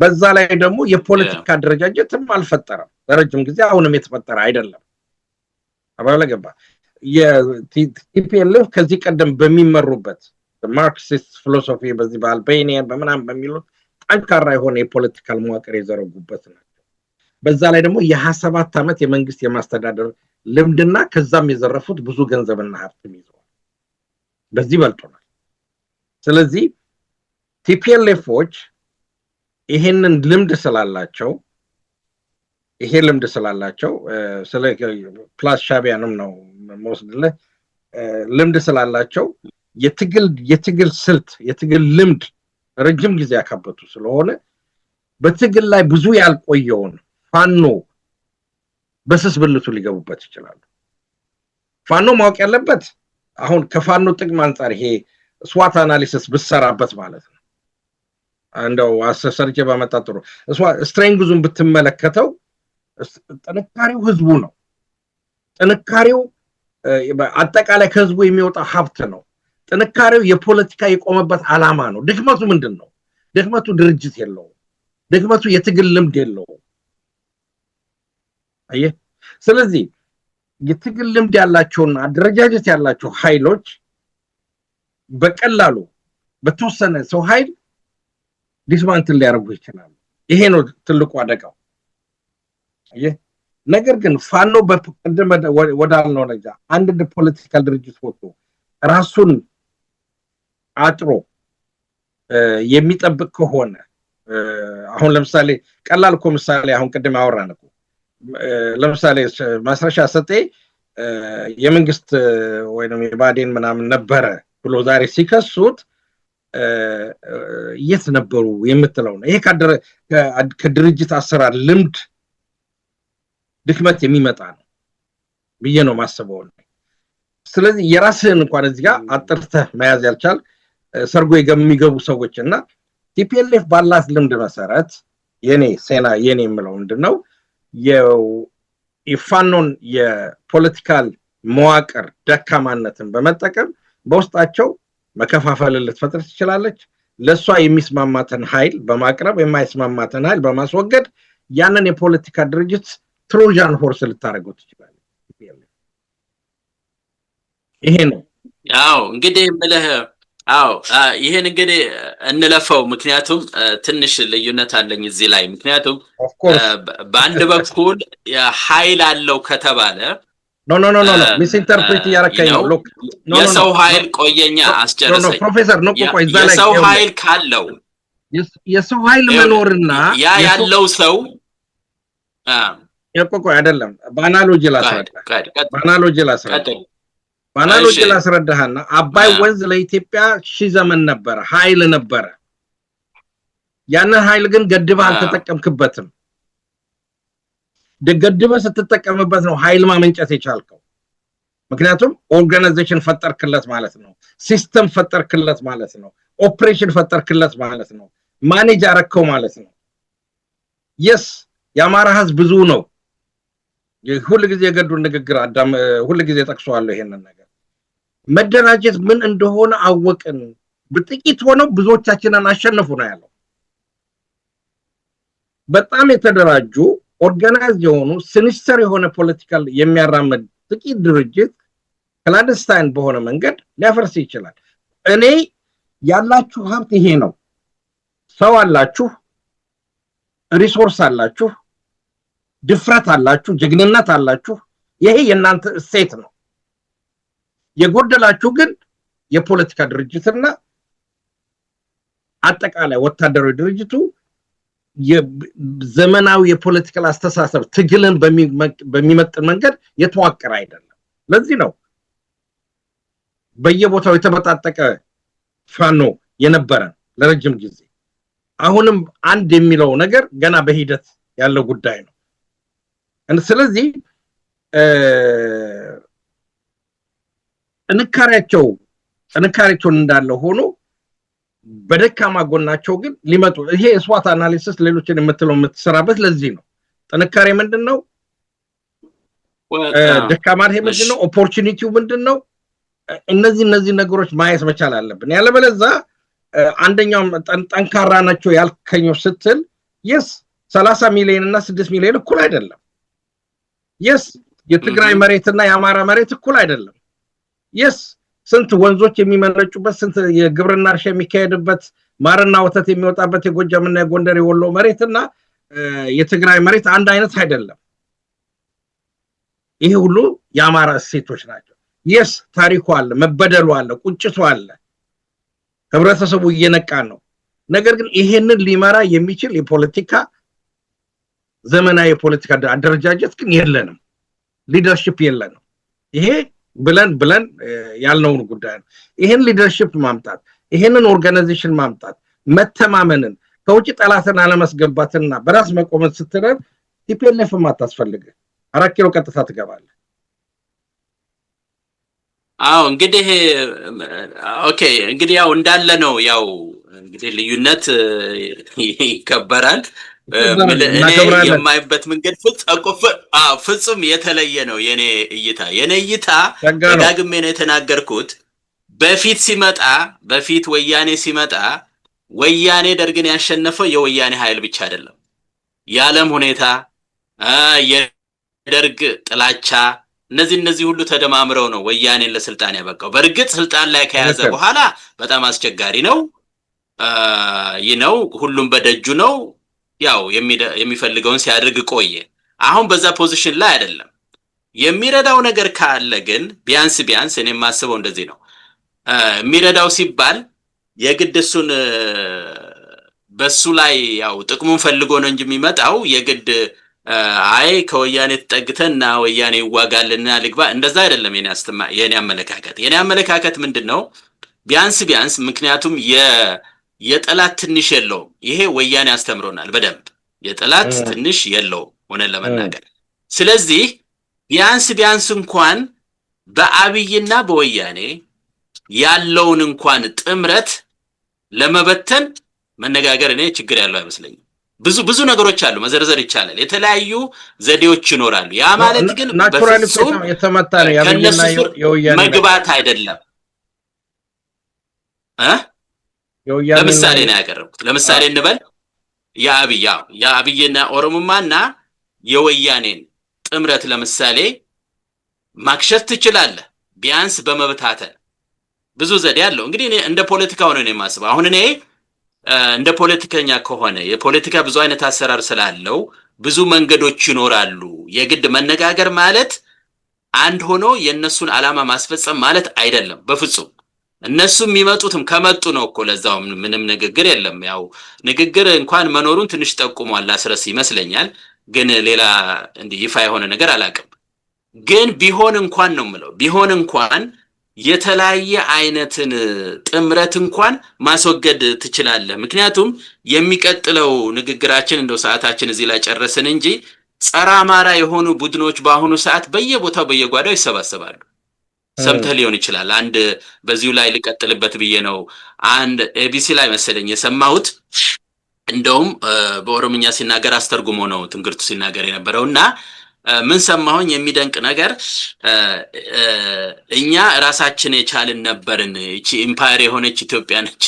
በዛ ላይ ደግሞ የፖለቲካ አደረጃጀትም አልፈጠረም ለረጅም ጊዜ፣ አሁንም የተፈጠረ አይደለም። አባለገባ የቲፒኤልኤፍ ከዚህ ቀደም በሚመሩበት ማርክሲስት ፊሎሶፊ በዚህ በአልቤኒያን በመናም በሚሉት ጠንካራ የሆነ የፖለቲካል መዋቅር የዘረጉበት ናቸው። በዛ ላይ ደግሞ የ27 ዓመት የመንግስት የማስተዳደር ልምድና ከዛም የዘረፉት ብዙ ገንዘብና ሀብትም ይዘዋል። በዚህ በልጦናል። ስለዚህ ቲፒኤልኤፎች ይሄንን ልምድ ስላላቸው ስለ ፕላስ ሻቢያንም ነው መወስድልህ ልምድ ስላላቸው የትግል ስልት የትግል ልምድ ረጅም ጊዜ ያካበቱ ስለሆነ በትግል ላይ ብዙ ያልቆየውን ፋኖ በስስ ብልቱ ሊገቡበት ይችላሉ። ፋኖ ማወቅ ያለበት አሁን ከፋኖ ጥቅም አንፃር ይሄ ስዋት አናሊሲስ ብሰራበት ማለት ነው። እንደው አሰሰርቼ ባመጣጥሩ ስትሬንግዙን ብትመለከተው ጥንካሬው ህዝቡ ነው። ጥንካሬው አጠቃላይ ከህዝቡ የሚወጣ ሀብት ነው። ጥንካሬው የፖለቲካ የቆመበት ዓላማ ነው። ድክመቱ ምንድነው? ድክመቱ ድርጅት የለውም። ድክመቱ የትግል ልምድ የለውም። አየህ፣ ስለዚህ የትግል ልምድ ያላቸውና አደረጃጀት ያላቸው ኃይሎች በቀላሉ በተወሰነ ሰው ኃይል ዲስማንትል ሊያደርጉ ይችላሉ። ይሄ ነው ትልቁ አደጋው። አየህ፣ ነገር ግን ፋኖ በቀደም ወዳልነው ነገር አንድ ፖለቲካል ድርጅት ወጥቶ ራሱን አጥሮ የሚጠብቅ ከሆነ አሁን ለምሳሌ ቀላል እኮ ምሳሌ አሁን ቀደም አወራን እኮ ለምሳሌ ማስረሻ ሰጤ የመንግስት ወይንም የባዴን ምናምን ነበረ ብሎ ዛሬ ሲከሱት የት ነበሩ የምትለው ነው። ይሄ ከድርጅት አሰራር ልምድ ድክመት የሚመጣ ነው ብዬ ነው ማስበው። ስለዚህ የራስህን እንኳን እዚህ ጋር አጥርተህ መያዝ ያልቻል ሰርጎ የሚገቡ ሰዎችና ቲፒኤልኤፍ ባላት ልምድ መሰረት የኔ የምለው ምንድነው የፋኖን የፖለቲካል መዋቅር ደካማነትን በመጠቀም በውስጣቸው መከፋፈል ልትፈጥር ትችላለች። ለሷ የሚስማማትን ኃይል በማቅረብ የማይስማማትን ኃይል በማስወገድ ያንን የፖለቲካ ድርጅት ትሮጃን ሆርስ ልታደርገው ትችላለች። ይሄ ነው ያው እንግዲህ ምለህ ይሄን እንግዲህ እንለፈው። ምክንያቱም ትንሽ ልዩነት አለኝ እዚህ ላይ። ምክንያቱም በአንድ በኩል ኃይል አለው ከተባለ ኖ ሚስ ኢንተርፕሬት ያረከኝ ነው። ሎክ የሰው ኃይል ቆየኛ አስጨርሰኝ ፕሮፌሰር ነው ቆይ እዛ ላይ የሰው ኃይል ካለው የሰው ኃይል መኖርና ያለው ሰው ቆይ አይደለም በአናሎጂ ላስረዳህና አባይ ወንዝ ለኢትዮጵያ ሺህ ዘመን ነበረ፣ ኃይል ነበረ። ያንን ኃይል ግን ገድበህ አልተጠቀምክበትም። ገድበህ ስትጠቀምበት ነው ኃይል ማመንጨት የቻልከው። ምክንያቱም ኦርጋናይዜሽን ፈጠርክለት ማለት ነው፣ ሲስተም ፈጠርክለት ማለት ነው፣ ኦፕሬሽን ፈጠርክለት ማለት ነው፣ ማኔጅ አረከው ማለት ነው። የስ የአማራ ህዝብ ብዙ ነው። ሁሉ ጊዜ የገዱን ንግግር አዳም ሁሉ ጊዜ ጠቅሰዋለሁ ይሄንን ነገር። መደራጀት ምን እንደሆነ አወቅን። በጥቂት ሆነው ብዙዎቻችንን አሸነፉ ነው ያለው። በጣም የተደራጁ ኦርጋናይዝ የሆኑ ሲኒስተር የሆነ ፖለቲካል የሚያራምድ ጥቂት ድርጅት ክላንደስታይን በሆነ መንገድ ሊያፈርስ ይችላል። እኔ ያላችሁ ሀብት ይሄ ነው። ሰው አላችሁ፣ ሪሶርስ አላችሁ፣ ድፍረት አላችሁ፣ ጀግንነት አላችሁ። ይሄ የናንተ እሴት ነው። የጎደላችሁ ግን የፖለቲካ ድርጅትና አጠቃላይ ወታደራዊ ድርጅቱ የዘመናዊ የፖለቲካል አስተሳሰብ ትግልን በሚመጥን መንገድ የተዋቀረ አይደለም። ለዚህ ነው በየቦታው የተበጣጠቀ ፋኖ የነበረን ለረጅም ጊዜ። አሁንም አንድ የሚለው ነገር ገና በሂደት ያለው ጉዳይ ነው። ስለዚህ ጥንካሬያቸውን እንዳለ ሆኖ በደካማ ጎናቸው ግን ሊመጡ ይሄ ስዋት አናሊሲስ ሌሎችን የምትሰራበት ለዚህ ነው። ጥንካሬ ምንድነው? ደካማ ይሄ ምንድነው? ኦፖርቹኒቲው ምንድነው? እነዚህ ነገሮች ማየት መቻል አለብን። ያለበለዚያ አንደኛው ጠንካራ ናቸው ያልከኘው ስትል የስ 30 ሚሊዮን እና 6 ሚሊዮን እኩል አይደለም። የስ የትግራይ መሬትና የአማራ መሬት እኩል አይደለም። የስ ስንት ወንዞች የሚመነጩበት፣ ስንት የግብርና እርሻ የሚካሄድበት፣ ማርና ወተት የሚወጣበት የጎጃምና የጎንደር የወሎ መሬትና የትግራይ መሬት አንድ አይነት አይደለም። ይሄ ሁሉ የአማራ እሴቶች ናቸው። የስ ታሪኩ አለ፣ መበደሉ አለ፣ ቁጭቱ አለ። ህብረተሰቡ እየነቃ ነው። ነገር ግን ይሄንን ሊመራ የሚችል የፖለቲካ ዘመናዊ የፖለቲካ አደረጃጀት ግን የለንም። ሊደርሺፕ የለንም። ይሄ ብለን ያልነውን ጉዳይ ነው። ይሄን ሊደርሺፕ ማምጣት፣ ይሄንን ኦርጋናይዜሽን ማምጣት፣ መተማመንን ከውጭ ጠላትን አለመስገባትና በራስ መቆመን ስትረር ቲፒኤልኤፍ ማታስፈልግ 4 ኪሎ ቀጥታ ትገባለህ። አዎ እንግዲህ ኦኬ እንግዲህ ያው እንዳለ ነው። ያው እንግዲህ ልዩነት ይከበራል። እኔ የማይበት መንገድ ፍጹም የተለየ ነው። የኔ እይታ ደጋግሜ ነው የተናገርኩት። በፊት ወያኔ ሲመጣ ወያኔ ደርግን ያሸነፈው የወያኔ ኃይል ብቻ አይደለም። የዓለም ሁኔታ፣ የደርግ ጥላቻ፣ እነዚህ ሁሉ ተደማምረው ነው ወያኔን ለስልጣን ያበቃው። በእርግጥ ስልጣን ላይ ከያዘ በኋላ በጣም አስቸጋሪ ነው። ሁሉም በደጁ ነው። ያው የሚፈልገውን ሲያደርግ ቆየ። አሁን በዛ ፖዚሽን ላይ አይደለም። የሚረዳው ነገር ካለ ግን ቢያንስ እኔ የማስበው እንደዚህ ነው። የሚረዳው ሲባል የግድ እሱን በሱ ላይ ያው ጥቅሙን ፈልጎ ነው እንጂ የሚመጣው የግድ ከወያኔ ተጠግተና ወያኔ ይዋጋልና ልግባ እንደዛ አይደለም። የኔ አመለካከት ምንድነው? ቢያንስ ምክንያቱም የጠላት ትንሽ የለውም። ይሄ ወያኔ አስተምሮናል በደንብ። የጠላት ትንሽ የለውም ሆነን ለመናገር። ስለዚህ ቢያንስ እንኳን በአብይና በወያኔ ያለውን እንኳን ጥምረት ለመበተን መነጋገር እኔ ችግር ያለው አይመስለኝም። ብዙ ነገሮች አሉ፣ መዘርዘር ይቻላል። የተለያዩ ዘዴዎች ይኖራሉ። ያ ማለት ግን በፍጹም የተመታ ነው ያብይና የወያኔ መግባት አይደለም። ለምሳሌ ነው ያቀረብኩት። ለምሳሌ እንበል የአብይና ኦሮሞማና የወያኔን ጥምረት ለምሳሌ ማክሸፍ ትችላለህ፣ ቢያንስ በመብታተን ብዙ ዘዴ አለው። እንግዲህ እኔ እንደ ፖለቲካው ነው የማስበው። አሁን እኔ እንደ ፖለቲከኛ ከሆነ የፖለቲካ ብዙ አይነት አሰራር ስላለው ብዙ መንገዶች ይኖራሉ። የግድ መነጋገር ማለት አንድ ሆኖ የነሱን ዓላማ ማስፈጸም ማለት አይደለም በፍጹም። እነሱ የሚመጡትም ከመጡ ነው እኮ ለዛው ምንም ንግግር የለም። ያው ንግግር እንኳን መኖሩን ትንሽ ጠቁሟል አስረስ ይመስለኛል። ግን ሌላ እንዲህ ይፋ የሆነ ነገር አላውቅም። ግን ቢሆን እንኳን ነው የምለው ቢሆን እንኳን የተለያየ አይነትን ጥምረት እንኳን ማስወገድ ትችላለህ። ምክንያቱም የሚቀጥለው ንግግራችን እንደው ሰዓታችን እዚህ ላይ ጨረስን እንጂ ጸረ አማራ የሆኑ ቡድኖች በአሁኑ ሰዓት በየቦታው በየጓዳው ይሰባሰባሉ። ሰምተህ ሊሆን ይችላል። አንድ በዚሁ ላይ ልቀጥልበት ብዬ ነው። አንድ ኤቢሲ ላይ መሰለኝ የሰማሁት፣ እንደውም በኦሮምኛ ሲናገር አስተርጉሞ ነው ትንግርቱ ሲናገር የነበረውና ምን ሰማሁኝ የሚደንቅ ነገር። እኛ ራሳችን የቻልን ነበርን፣ እቺ ኢምፓየር የሆነች ኢትዮጵያ ነች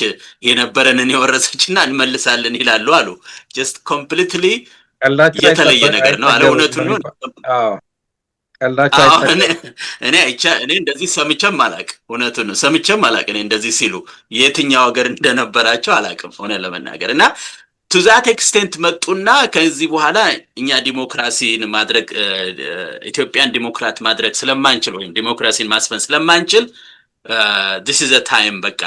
የነበረንን የወረሰችና እንመልሳለን ይላሉ አሉ። ጀስት ኮምፕሊትሊ የተለየ ነገር ነው አለ። እውነቱን ነው። እኔ እንደዚህ ሰምቼም አላውቅም። እውነቱን ነው ሰምቼም አላውቅም። እኔ እንደዚህ ሲሉ የትኛው ሀገር እንደነበራቸው አላውቅም ሆነ ለመናገር እና to that extent መጡና ከዚህ በኋላ እኛ ዲሞክራሲን ማድረግ ኢትዮጵያን ዲሞክራት ማድረግ ስለማንችል ወይም ዲሞክራሲን ማስፈን ስለማንችል this is a time በቃ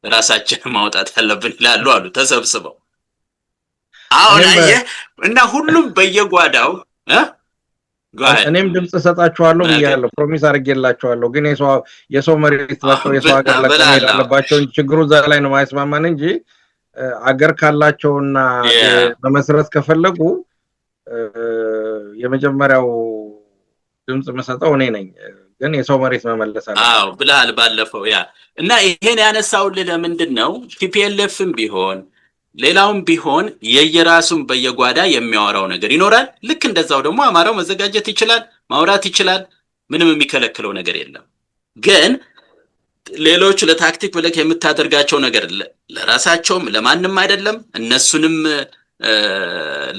ራሳችንን ማውጣት ያለብን ይላሉ አሉ ተሰብስበው። አሁን እና ሁሉም በየጓዳው እኔም ድምጽ ሰጣችኋለሁ ብያለሁ፣ ፕሮሚስ አድርጌላችኋለሁ። ግን የሰው መሬት ወጥቶ የሰው ሀገር ለቀመድ ያለባቸው ችግሩ እዛ ላይ ነው ማይስማማን እንጂ አገር ካላቸውና በመሰረት ከፈለጉ የመጀመሪያው ድምጽ መሰጠው እኔ ነኝ። ግን የሰው መሬት መመለስ አለ። ብለሃል ባለፈው ያ እና ይሄን ያነሳውልህ ለምንድነው ቲፒኤልኤፍም ቢሆን ሌላውም ቢሆን የየራሱን በየጓዳ የሚያወራው ነገር ይኖራል። ልክ እንደዛው ደግሞ አማራው መዘጋጀት ይችላል፣ ማውራት ይችላል። ምንም የሚከለክለው ነገር የለም። ግን ሌሎች ለታክቲክ ብለህ የምታደርጋቸው ነገር ለራሳቸውም ለማንም አይደለም፣ እነሱንም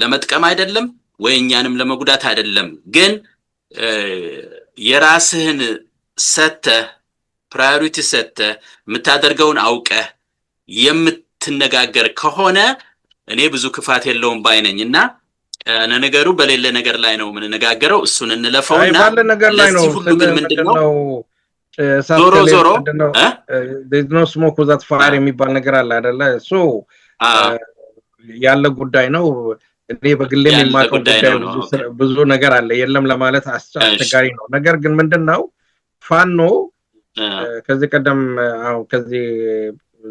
ለመጥቀም አይደለም ወይ እኛንም ለመጉዳት አይደለም። ግን የራስህን ሰተህ ፕራዮሪቲ ሰተህ የምታደርገውን አውቀህ የምትነጋገር ከሆነ እኔ ብዙ ክፋት የለውም ባይነኝና ነገሩ በሌለ ነገር ላይ ነው የምንነጋገረው። እሱን እንለፈውና ባለ ነገር ላይ ነው ሁሉ ግን ምንድነው ዞሮ there's no smoke without fire የሚባል ነገር አለ አይደለ? ያለ ጉዳይ ነው። እኔ በግሌም የማውቀው ጉዳይ ብዙ ነገር አለ። የለም ለማለት አስቸጋሪ ነው። ነገር ግን ምንድነው ፋኖ ከዚህ ቀደም ከዚህ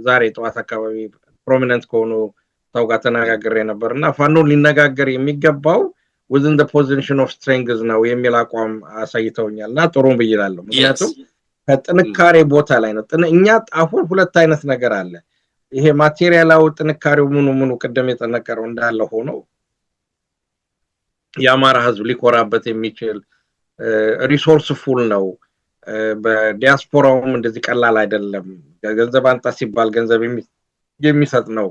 ዛሬ ጠዋት አካባቢ ፕሮሚነንት ከሆኑ ሰው ጋር ተነጋግሬ ነበርና ፋኖ ሊነጋገር የሚገባው within the position of strength ነው የሚል አቋም አሳይተውኛልና ጥሩም ብይላለሁ። ምክንያቱም ከጥንካሬ ቦታ ላይ ነው። እኛ አሁን ሁለት አይነት ነገር አለ። ይሄ ማቴሪያላው ጥንካሬው ምኑ ቀደም የተነገረው እንዳለ ሆኖ የአማራ ህዝብ ሊኮራበት የሚችል ሪሶርስ ፉል ነው። በዲያስፖራውም እንደዚህ ቀላል አይደለም። ገንዘብ አንጣ ሲባል ገንዘብ የሚሰጥ ነው።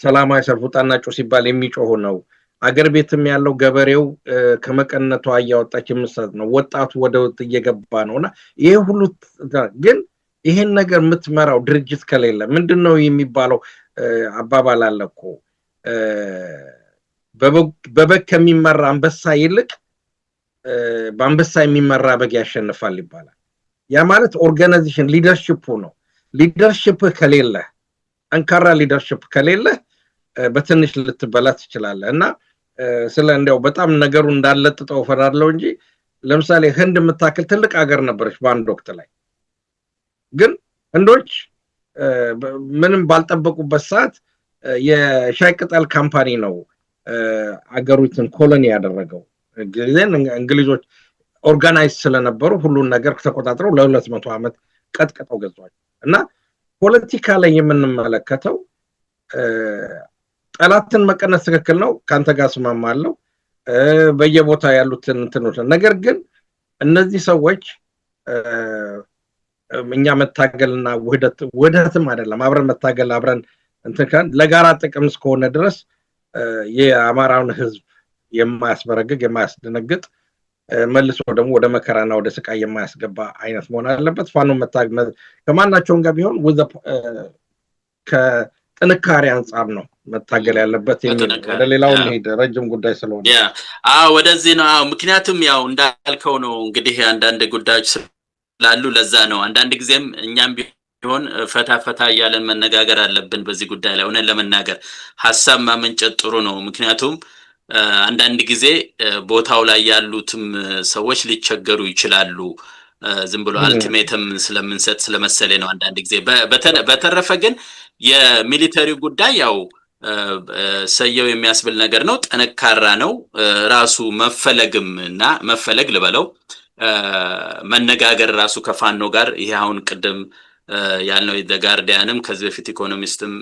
ሰላማዊ ሰልፍ ውጣና ጮህ ሲባል የሚጮህ ነው። አገር ቤትም ያለው ገበሬው ከመቀነቷ ያወጣች የምሰጥ ነው። ወጣቱ ወደ ውጥ እየገባ ነውና ይሄ ሁሉ ግን ይሄን ነገር የምትመራው ድርጅት ከሌለ ምንድነው የሚባለው አባባል አለ እኮ በበግ ከሚመራ አንበሳ ይልቅ በአንበሳ የሚመራ በግ ያሸንፋል ይባላል። ያ ማለት ኦርጋናይዜሽን ሊደርሺፕ ነው። ሊደርሺፕ ከሌለ አንካራ ሊደርሺፕ ከሌለ በትንሽ ልትበላ ትችላለህ እና ስለ እንደው በጣም ነገሩ እንዳለጥጠው ፈራለው እንጂ ለምሳሌ ህንድ የምታክል ትልቅ ሀገር ነበረች በአንድ ወቅት ላይ ግን ህንዶች ምንም ባልጠበቁበት ሰዓት የሻይ ቅጠል ካምፓኒ ነው አገሩትን ኮሎኒ ያደረገው። እንግሊዞች ኦርጋናይዝ ስለነበሩ ሁሉን ነገር ተቆጣጥረው ለ200 ዓመት ቀጥቀጠው ገዟቸው እና ፖለቲካ ላይ የምንመለከተው ጠላትን መቀነስ ትክክል ነው። ካንተ ጋር ስማማለሁ በየቦታ ያሉትን እንትኖች። ነገር ግን እነዚህ ሰዎች እኛ መታገልና ውህደትም አይደለም አብረን መታገል አብረን እንትን ለጋራ ጥቅም እስከሆነ ድረስ የአማራውን ህዝብ የማያስበረግግ የማያስደነግጥ መልሶ ደግሞ ወደ መከራና ወደ ስቃይ የማያስገባ አይነት መሆን አለበት። ፋኖ መታገል ከማናቸውም ጋር ቢሆን ከጥንካሬ አንፃር ነው መታገል ያለበት። ወደ ሌላው ሄደ ረጅም ጉዳይ ስለሆነ ወደዚህ ነው። ምክንያቱም ያው እንዳልከው ነው እንግዲህ አንዳንድ ጉዳዮች ስላሉ ለዛ ነው አንዳንድ ጊዜም እኛም ቢሆን ፈታ እያለን መነጋገር አለብን በዚህ ጉዳይ ላይ። ሆነን ለመናገር ሐሳብ ማመንጨት ጥሩ ነው። ምክንያቱም አንዳንድ ጊዜ ቦታው ላይ ያሉትም ሰዎች ሊቸገሩ ይችላሉ። ዝም ብሎ አልቲሜተም ስለምንሰጥ ስለመሰለ ነው አንዳንድ ጊዜ። በተረፈ ግን የሚሊተሪ ጉዳይ ያው ሰየው የሚያስብል ነገር ነው። ጠንካራ ነው። ራሱ መፈለግምና መፈለግ ልበለው መነጋገር ራሱ ከፋኖ ጋር ይሄ አሁን ቅድም ያልነው ጋርዲያንም ከዚህ በፊት ኢኮኖሚስትም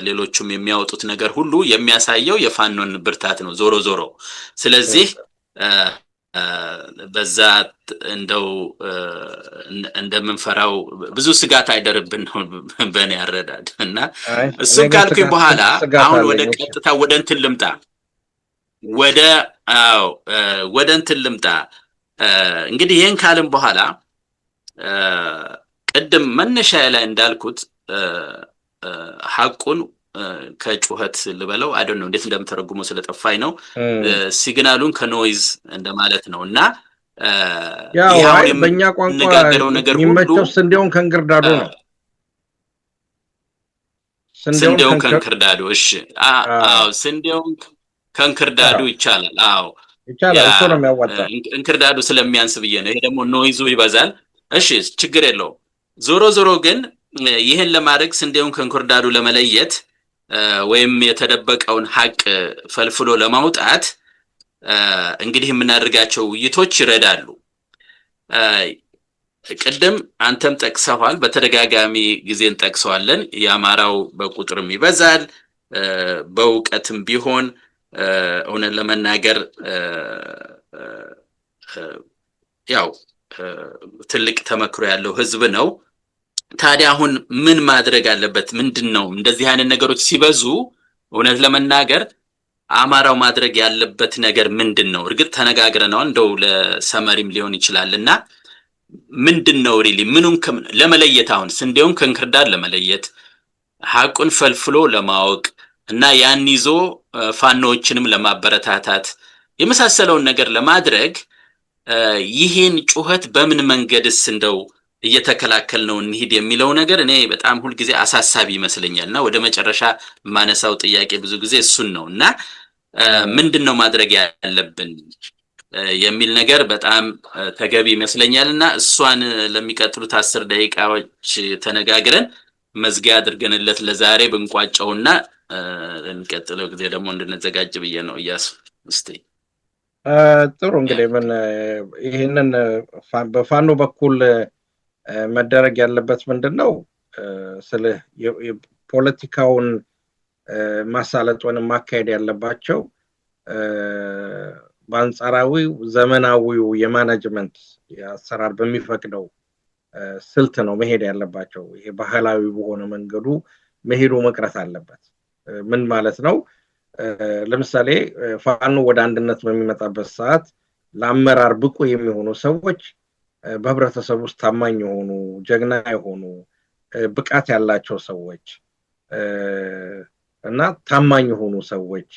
ሌሎችም የሚያወጡት ነገር ሁሉ የሚያሳየው የፋኖን ብርታት ነው ዞሮ። ስለዚህ በዛ እንደው እንደምንፈራው ብዙ ስጋት አይደርብን ነው በእኔ አረዳድ። እና እሱ ካልኩኝ በኋላ አሁን ወደ ቀጥታ ወደ እንትን ልምጣ እንግዲህ ይሄን ካልን በኋላ ቅድም መነሻ ላይ እንዳልኩት ሐቁን ከጩኸት ልበለው አይደል ነው እንዴት እንደምተረጉመው ስለጠፋኝ ነው። ሲግናሉን ከኖይዝ እንደማለት ነውና ያው በእኛ ቋንቋ የሚመቸው ስንዴውን ከእንክርዳዱ ነው። ስንዴውን ከእንክርዳዱ እሺ። ስንዴውን ከእንክርዳዱ ይቻላል። ይቻላል። እሱ ነው የሚያዋጣው። እንክርዳዱ ስለሚያንስ ብዬ ነው። ይሄ ደግሞ ኖይዙ ይበዛል። እሺ ችግር የለው። ዞሮ ግን ይሄን ለማድረግ ስንዴውን ከእንክርዳዱ ለመለየት ወይም የተደበቀውን ሐቅ ፈልፍሎ ለማውጣት እንግዲህ የምናደርጋቸው ውይይቶች ይረዳሉ። ቅድም አንተም ጠቅሰዋል፣ በተደጋጋሚ ጊዜን ጠቅሰዋለን። የአማራው በቁጥርም ይበዛል፣ በእውቀትም ቢሆን እውነት ለመናገር ያው ትልቅ ተመክሮ ያለው ህዝብ ነው። ታዲያ አሁን ምን ማድረግ አለበት? ምንድነው እንደዚህ አይነት ነገሮች ሲበዙ እውነት ለመናገር አማራው ማድረግ ያለበት ነገር ምንድነው? እርግጥ ተነጋግረናል፣ እንደው ለሰመሪም ሊሆን ይችላልና ምንድነው ሪሊ ምኑን ለመለየት አሁን ስንዴውን ከእንክርዳድ ለመለየት ሐቁን ፈልፍሎ ለማወቅ እና ያን ይዞ ፋኖዎችንም ለማበረታታት የመሳሰለውን ነገር ለማድረግ ይሄን ጩኸት በምን መንገድስ እንደው እየተከላከል ነው እንሂድ የሚለው ነገር እኔ በጣም ሁሉ ጊዜ አሳሳቢ ይመስለኛልና ወደ መጨረሻ ማነሳው ጥያቄ ብዙ ጊዜ እሱን ነውና ምንድነው ማድረግ ያለብን የሚል ነገር በጣም ተገቢ ይመስለኛልና እሷን ለሚቀጥሉት 10 ደቂቃዎች ተነጋግረን መዝጊያ አድርገንለት ለዛሬ ብንቋጨውና እንቀጥለው ጊዜ ደግሞ እንድንዘጋጅ ብዬ ነው እያሱ እስቲ ጥሩ እንግዲህ ምን ይሄንን በፋኖ በኩል መደረግ ያለበት ምንድነው ስለ ፖለቲካውን ማሳለጥ ወይንም ማካሄድ ያለባቸው በአንጻራዊው ዘመናዊው የማኔጅመንት የአሰራር በሚፈቅደው ስልት ነው መሄድ ያለባቸው ይሄ ባህላዊ በሆነ መንገዱ መሄዱ መቅረት አለበት ምን ማለት ነው ለምሳሌ ፋኖ ወደ አንድነት በሚመጣበት ሰዓት ለአመራር ብቁ የሚሆኑ ሰዎች በህብረተሰቡ ውስጥ ታማኝ የሆኑ ጀግና የሆኑ ብቃት ያላቸው ሰዎች እና ታማኝ የሆኑ ሰዎች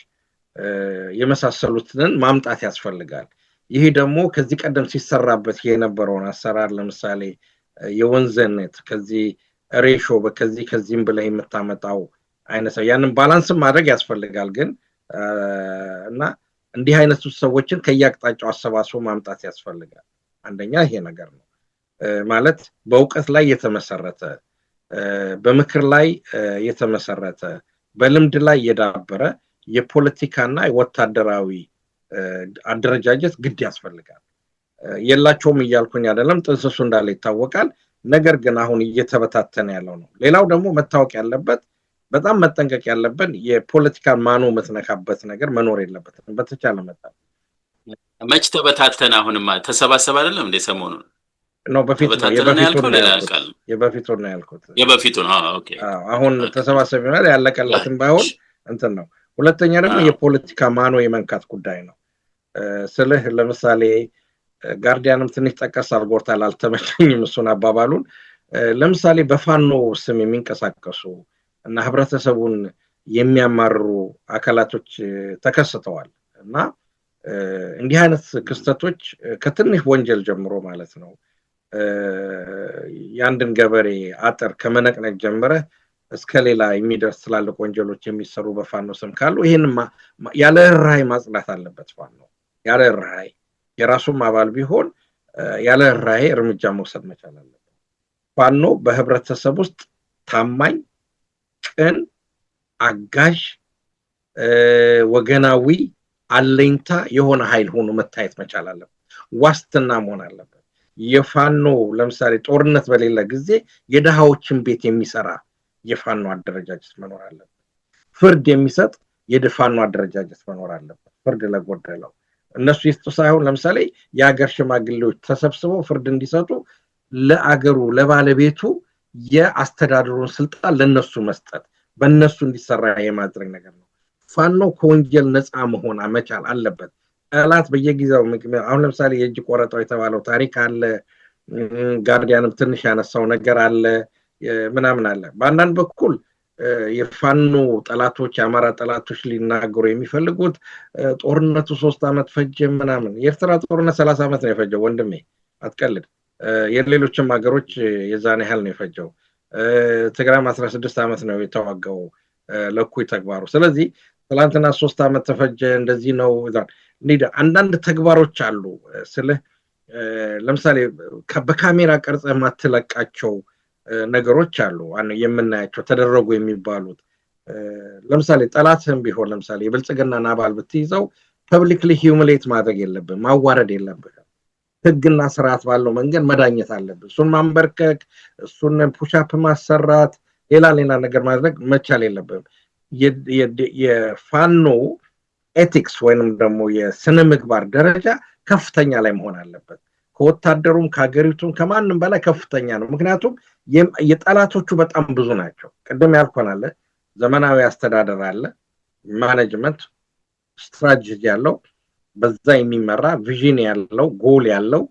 የመሳሰሉትን ማምጣት ያስፈልጋል ይሄ ደግሞ ከዚህ ቀደም ሲሰራበት የነበረውን አሰራር ለምሳሌ የወንዘነት ከዚህ ሬሾ ከዚህም ብለህ የምታመጣው አይነት ያንን ባላንስ ማድረግ ያስፈልጋል ግን እና እንዲህ አይነቱ ሰዎችን ከያቅጣጫው አሰባስቦ ማምጣት ያስፈልጋል አንደኛ ይሄ ነገር ነው ማለት በእውቀት ላይ የተመሰረተ በምክር ላይ የተመሰረተ በልምድ ላይ የዳበረ የፖለቲካና የወታደራዊ አደረጃጀት ግድ ያስፈልጋል የላቸውም እያልኩኝ አይደለም ጥንስሱ እንዳለ ይታወቃል ነገር ግን አሁን እየተበታተነ ያለው ነው ሌላው ደግሞ መታወቅ ያለበት በጣም መጠንቀቅ ያለበት የፖለቲካ ማኖ መተነካበት ነገር መኖር የለበትም በተቻለ መጠን መች ተበታተነ አሁንማ ተሰባሰበ አይደለም እንደ ሰሞኑን ነው በፊት የበፊቱን ያልኩት ኦኬ አሁን ተሰባሰበ ማለት ያለቀለትም ባይሆን እንትን ነው ሁለተኛ ደግሞ የፖለቲካ ማኖ የመንካት ጉዳይ ነው ስለህ ለምሳሌ ጋርዲያንም ትንሽ ጠቀስ አድርጎታል አልተመቸኝም እሱን አባባሉን ለምሳሌ በፋኖ ስም የሚንቀሳቀሱ እና ህብረተሰቡን የሚያማርሩ አካላቶች ተከስተዋል እና እንዲህ አይነት ክስተቶች ከትንሽ ወንጀል ጀምሮ ማለት ነው ያንድን ገበሬ አጥር ከመነቅነቅ ጀምረ እስከ ሌላ የሚደርስ ትላልቅ ወንጀሎች የሚሰሩ በፋኖ ስም ካሉ ይሄን ያለ ራይ ማጽዳት አለበት ፋኖ ያለ ራይ የራሱም አባል ቢሆን ያለ ራይ እርምጃ መውሰድ መቻል አለበት ፋኖ በህብረተሰብ ውስጥ ታማኝ ቅን አጋዥ ወገናዊ አለኝታ የሆነ ኃይል ሆኖ መታየት መቻል አለበት ዋስትና መሆን አለበት የፋኖ ለምሳሌ ጦርነት በሌላ ጊዜ የደሃዎችን ቤት የሚሰራ የፋኖ አደረጃጀት መኖር አለበት ፍርድ የሚሰጥ የፋኖ አደረጃጀት መኖር አለበት ፍርድ ለጎደለው እነሱ ይስጡ ሳይሆን ለምሳሌ የሀገር ሽማግሌዎች ተሰብስበው ፍርድ እንዲሰጡ ለአገሩ ለባለቤቱ የአስተዳደሩን ስልጣን ለነሱ መስጠት በእነሱ እንዲሰራ የማድረግ ነገር ነው ፋኖ ከወንጀል ነፃ መሆን መቻል አለበት ጠላት በየጊዜው አሁን ለምሳሌ የእጅ ቆረጣው የተባለው ታሪክ አለ ጋርዲያንም ትንሽ ያነሳው ነገር አለ ምናምን አለ በአንዳንድ በኩል የፋኖ ጠላቶች የአማራ ጠላቶች ሊናገሩ የሚፈልጉት ጦርነቱ 3 አመት ፈጀ ምናምን የኤርትራ ጦርነት 30 አመት ነው የፈጀው ወንድሜ አትቀልድ የሌሎችም ሀገሮች የዛኔ ያህል ነው የፈጀው ትግራይም 16 አመት ነው የተዋጋው ለኩይ ተግባሩ ስለዚህ ትላንትና 3 አመት ተፈጀ እንደዚህ ነው አንዳንድ ተግባሮች አሉ ስለ ለምሳሌ በካሜራ ቀርጸ ማትለቃቸው ነገሮች አሉ የምናያቸው ተደረጉ የሚባሉት ለምሳሌ ጠላትም ቢሆን ለምሳሌ የብልጽግናን አባል ብትይዘው ፐብሊክሊ ሂዩሚሌት ማድረግ የለብም ማዋረድ የለብም ህግና ስርዓት ባለው መንገድ መዳኘት አለበት እሱን ማንበርከክ እሱን ፑሽአፕ ማሰራት ሌላ ነገር ማድረግ መቻል የለብም የፋኖ ኤቲክስ ወይንም ደግሞ የስነ ምግባር ደረጃ ከፍተኛ ላይ መሆን አለበት ከወታደሩም ከሀገሪቱም ከማንም በላይ ከፍተኛ ነው ምክንያቱም የጠላቶቹ በጣም ብዙ ናቸው ቀደም ያልኩናል ዘመናዊ አስተዳደር አለ ማኔጅመንት ስትራቴጂ ያለው በዛ የሚመራ ቪዥን ያለው ጎል ያለው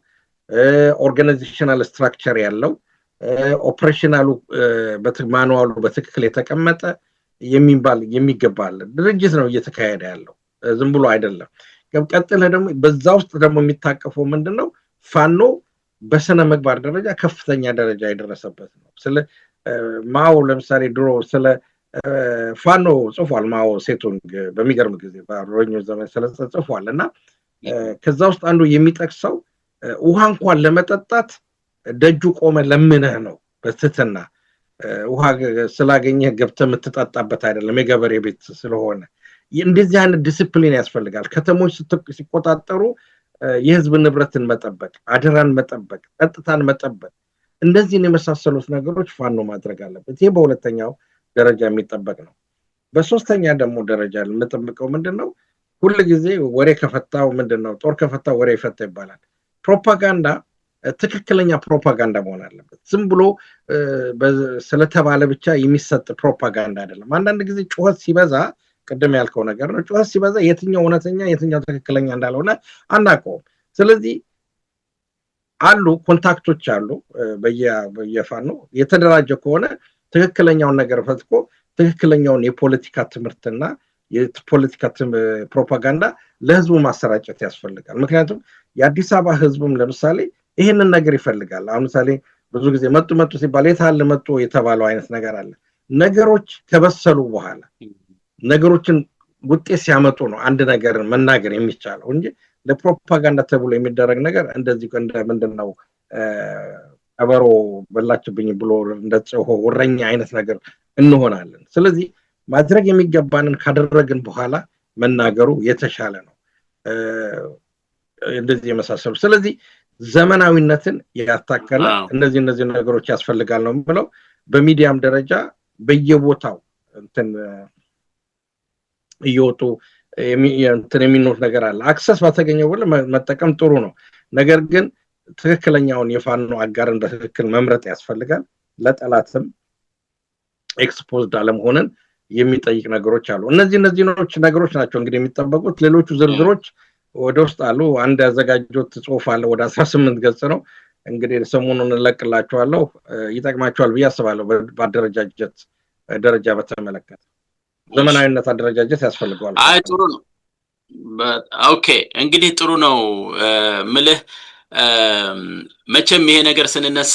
ኦርጋናይዜሽናል ስትራክቸር ያለው ኦፕሬሽናሉ ማኑዋሉ በትክክል የተቀመጠ የሚገባል ድርጅት ነው እየተካሄደ ያለው ዝም ብሎ አይደለም። ቀጥለ ደግሞ በዛ ውስጥ ደግሞ የሚታቀፈው ምንድነው ፋኖ በስነ ምግባር ደረጃ ከፍተኛ ደረጃ የደረሰበት ነው። ስለ ማኦ ለምሳሌ ድሮ ስለ ፋኖ ጽፏል። ማኦ ሴቱንግ በሚገርም ጊዜ በአርበኞ ዘመን ጽፏል እና ከዛ ውስጥ አንዱ የሚጠቅሰው ውሃ እንኳን ለመጠጣት ደጁ ቆመ ለምነህ ነው በትህትና ውሃ ስላገኘህ ገብተህ የምትጠጣበት አይደለም የገበሬ ቤት ስለሆነ እንደዚህ አይነት ዲሲፕሊን ያስፈልጋል። ከተሞች ሲቆጣጠሩ የህዝብ ንብረትን መጠበቅ፣ አደራን መጠበቅ፣ ጸጥታን መጠበቅ እንደዚህን የመሳሰሉት ነገሮች ፋኖ ማድረግ አለበት። ይሄ በሁለተኛው ደረጃ የሚጠበቅ ነው። በሶስተኛ ደግሞ ደረጃ የምጠብቀው ምንድነው ሁሉ ጊዜ ወሬ ከፈታው ምንድነው ጦር ከፈታው ወሬ ይፈታ ይባላል። ፕሮፓጋንዳ ትክክለኛ ፕሮፓጋንዳ መሆን አለበት። ዝም ብሎ ስለተባለ ብቻ የሚሰጥ ፕሮፓጋንዳ አይደለም። አንዳንድ ጊዜ ጩኸት ሲበዛ ቀደም ያልከው ነገር ነው። ጩኸት ሲበዛ የትኛው እውነተኛ የትኛው ትክክለኛ እንዳልሆነ አናውቀውም። ስለዚህ አሉ ኮንታክቶች አሉ በየፋኖ የተደራጀ ከሆነ ትክክለኛውን ነገር ፈትቆ ትክክለኛውን የፖለቲካ ትምህርትና የፖለቲካ ፕሮፓጋንዳ ለህዝቡ ማሰራጨት ያስፈልጋል። ምክንያቱም የአዲስ አበባ ህዝብም ለምሳሌ ይሄንን ነገር ይፈልጋል። አሁን ለምሳሌ ብዙ ጊዜ መጡ ሲባል የታለ መጡ የተባለው አይነት ነገር አለ። ነገሮች ከበሰሉ በኋላ ነገሮችን ውጤት ሲያመጡ ነው አንድ ነገር መናገር የሚቻለው እንጂ ለፕሮፓጋንዳ ተብሎ የሚደረግ ነገር እንደዚህ ምንድነው አበሮ በላችብኝ ብሎ እንደጽሆ ወረኛ አይነት ነገር እንሆናለን። ስለዚህ ማድረግ የሚገባንን ካደረግን በኋላ መናገሩ የተሻለ ነው። እንደዚህ የመሳሰሉ ስለዚህ ዘመናዊነትን ያታከለ እነዚህ ነገሮች ያስፈልጋል ነው ብለው በሚዲያም ደረጃ በየቦታው እንትን እየወጡ የሚኖር ነገር አለ። አክሰስ ባተገኘው ሁሉ መጠቀም ጥሩ ነው። ነገር ግን ትክክለኛውን የፋኖ አጋርን በትክክል መምረጥ ያስፈልጋል። ለጠላትም ኤክስፖዝድ አለመሆንን የሚጠይቅ ነገሮች አሉ። እነዚህ ነገሮች ናቸው እንግዲህ የሚጠበቁት። ሌሎቹ ዝርዝሮች ወደ ውስጥ አሉ። አንድ ያዘጋጁት ጽሁፍ አለ ወደ 18 ገጽ ነው። እንግዲህ ሰሞኑን እንለቅላችኋለሁ። ይጠቅማችኋል ብዬ አስባለሁ። በአደረጃጀት ደረጃ በተመለከተ ዘመናዊነት አደረጃጀት ያስፈልገዋል። አይ ጥሩ ነው። ኦኬ እንግዲህ ጥሩ ነው ምልህ መቼም ይሄ ነገር ስንነሳ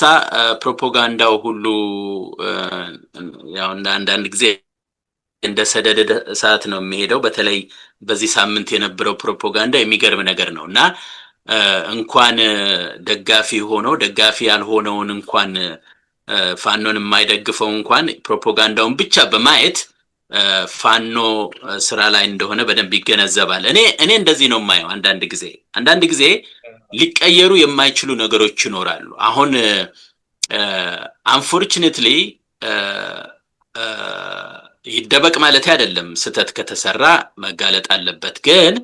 ፕሮፓጋንዳው ሁሉ ያው አንዳንድ ጊዜ እንደ ሰደደ እሳት ነው የሚሄደው። በተለይ በዚህ ሳምንት የነበረው ፕሮፓጋንዳ የሚገርም ነገር ነውና እንኳን ደጋፊ ሆኖ ደጋፊ ያልሆነውን እንኳን ፋኖን የማይደግፈው እንኳን ፕሮፓጋንዳውን ብቻ በማየት ፋኖ ስራ ላይ እንደሆነ በደንብ ይገነዘባል። እኔ እንደዚህ ነው የማየው። አንዳንድ ጊዜ ሊቀየሩ የማይችሉ ነገሮች ይኖራሉ። አሁን አንፎርቹኔትሊ ይደበቅ ማለት አይደለም፣ ስተት ከተሰራ መጋለጥ አለበት። ግን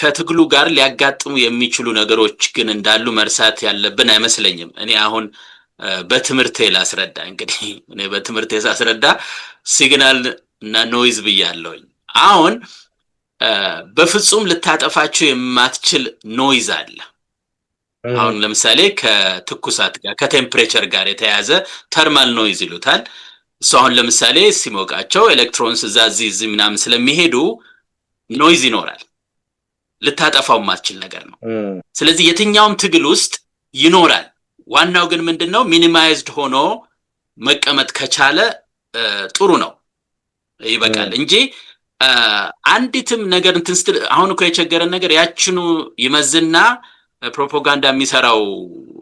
ከትግሉ ጋር ሊያጋጥሙ የሚችሉ ነገሮች ግን እንዳሉ መርሳት ያለብን አይመስለኝም። እኔ አሁን በትምህርቴ ላስረዳ። እንግዲህ እኔ በትምህርቴ ሳስረዳ ሲግናል እና ኖይዝ ብያለሁኝ። አሁን በፍጹም ልታጠፋቸው የማትችል ኖይዝ አለ። አሁን ለምሳሌ ከትኩሳት ጋር ከቴምፕሬቸር ጋር የተያያዘ ተርማል ኖይዝ ይሉታል። እሱ አሁን ለምሳሌ ሲሞቃቸው ኤሌክትሮንስ እዚህ ምናምን ስለሚሄዱ ኖይዝ ይኖራል። ልታጠፋው የማትችል ነገር ነው። ስለዚህ የትኛውም ትግል ውስጥ ይኖራል። ዋናው ግን ምንድነው ሚኒማይዝድ ሆኖ መቀመጥ ከቻለ ጥሩ ነው፣ ይበቃል እንጂ አንዲትም ነገር እንትን ስትል አሁን እኮ የቸገረን ነገር ያችኑ ይመዝና ፕሮፓጋንዳ የሚሰራው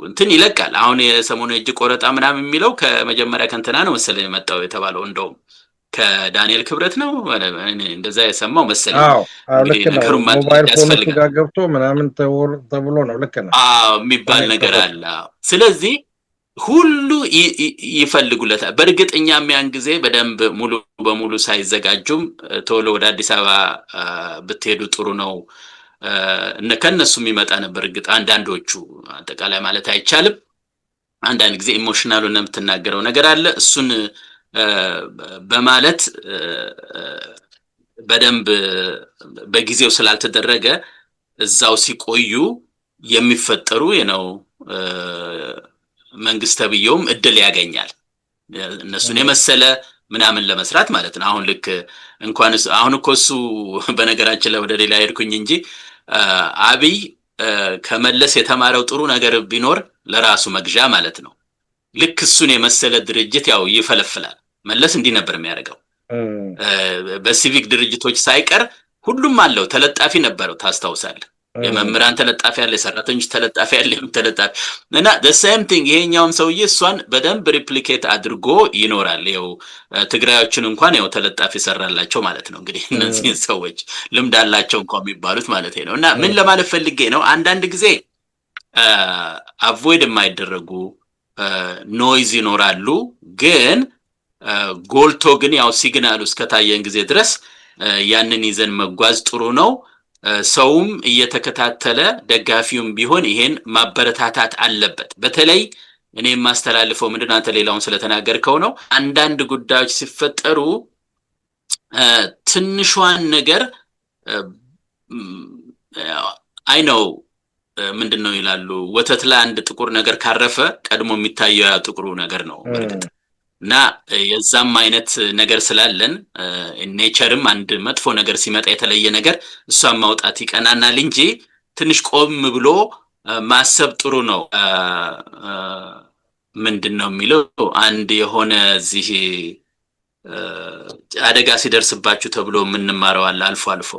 እንትን ይለቃል። አሁን የሰሞኑ እጅ ቆረጣ ምናምን የሚለው ከመጀመሪያ ከንተና ነው መሰለኝ የመጣው የተባለው፣ እንደውም ከዳንኤል ክብረት ነው እንደዛ የሰማው መሰለኝ። ነገሩን ሞባይል ፎን ጋር ገብቶ ምናምን ተብሎ ነው ልክ ነው የሚባል ነገር አለ። ስለዚህ ሁሉ ይፈልጉለታል። በእርግጠኛም ያን ጊዜ በደንብ ሙሉ በሙሉ ሳይዘጋጁም ቶሎ ወደ አዲስ አበባ ብትሄዱ ጥሩ ነው ከነሱ የሚመጣ ነበር። እርግጥ አንዳንዶቹ አጠቃላይ ማለት አይቻልም። አንዳንድ ጊዜ ኢሞሽናሉን የምትናገረው ነገር አለ። እሱን በማለት በደንብ በጊዜው ስላልተደረገ እዛው ሲቆዩ የሚፈጠሩ ነው መንግስት ተብየውም እድል ያገኛል። እነሱን የመሰለ ምናምን ለመስራት ማለት ነው። አሁን ልክ እንኳን አሁን እኮ እሱ በነገራችን ላይ ወደ ሌላ ሄድኩኝ እንጂ አብይ ከመለስ የተማረው ጥሩ ነገር ቢኖር ለራሱ መግዣ ማለት ነው። ልክ እሱን የመሰለ ድርጅት ያው ይፈለፍላል። መለስ እንዲህ ነበር የሚያደርገው። በሲቪክ ድርጅቶች ሳይቀር ሁሉም አለው ተለጣፊ ነበረው ታስታውሳለህ። የመምህራን ተለጣፊ ያለ፣ የሰራተኞች ተለጣፊ ያለ፣ ተለጣፊ እና the same thing ይሄኛውም ሰውዬ እሷን በደንብ ሪፕሊኬት አድርጎ ይኖራል። ይኸው ትግራዮችን እንኳን ያው ተለጣፊ ሰራላቸው ማለት ነው። እንግዲህ እነዚህ ሰዎች ልምድ አላቸው እንኳን የሚባሉት ማለት ነው። እና ምን ለማለት ፈልጌ ነው፣ አንዳንድ ጊዜ አቮይድ የማይደረጉ ኖይዝ ይኖራሉ፣ ግን ጎልቶ ግን ያው ሲግናሉ እስከታየን ጊዜ ድረስ ያንን ይዘን መጓዝ ጥሩ ነው። ሰውም እየተከታተለ ደጋፊውም ቢሆን ይሄን ማበረታታት አለበት። በተለይ እኔ የማስተላልፈው ምንድነው አንተ ሌላውን ስለተናገርከው ነው። አንዳንድ ጉዳዮች ሲፈጠሩ ትንሿን ነገር አይ ነው ምንድነው ይላሉ፣ ወተት ላይ አንድ ጥቁር ነገር ካረፈ ቀድሞ የሚታየው ያ ጥቁሩ ነገር ነው በርግጥ። እና የዛም አይነት ነገር ስላለን ኔቸርም አንድ መጥፎ ነገር ሲመጣ የተለየ ነገር እሷን ማውጣት ይቀናናል እንጂ ትንሽ ቆም ብሎ ማሰብ ጥሩ ነው። ምንድነው የሚለው አንድ የሆነ እዚህ አደጋ ሲደርስባችሁ ተብሎ የምንማረው አለ አልፎ አልፎ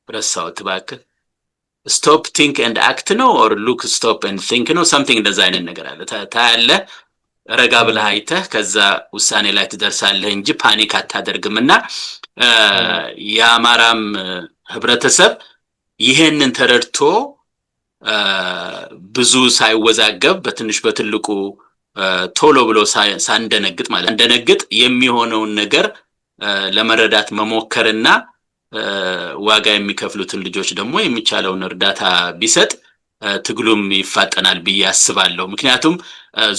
ረሳሁት እባክህ። ስቶፕ ቲንክ ኤንድ አክት ነው ኦር ሉክ ስቶፕ ኤንድ ቲንክ ነው something እንደዛ አይነት ነገር አለ። ታያለህ ረጋ ብለህ አይተህ ከዛ ውሳኔ ላይ ትደርሳለህ እንጂ ፓኒክ አታደርግምና የአማራም ህብረተሰብ ይሄንን ተረድቶ ብዙ ሳይወዛገብ በትንሽ በትልቁ ቶሎ ብሎ ሳንደነግጥ ማለት እንደነግጥ የሚሆነውን ነገር ለመረዳት መሞከርና ዋጋ የሚከፍሉትን ልጆች ደግሞ የሚቻለውን እርዳታ ቢሰጥ ትግሉም ይፋጠናል ብዬ አስባለሁ። ምክንያቱም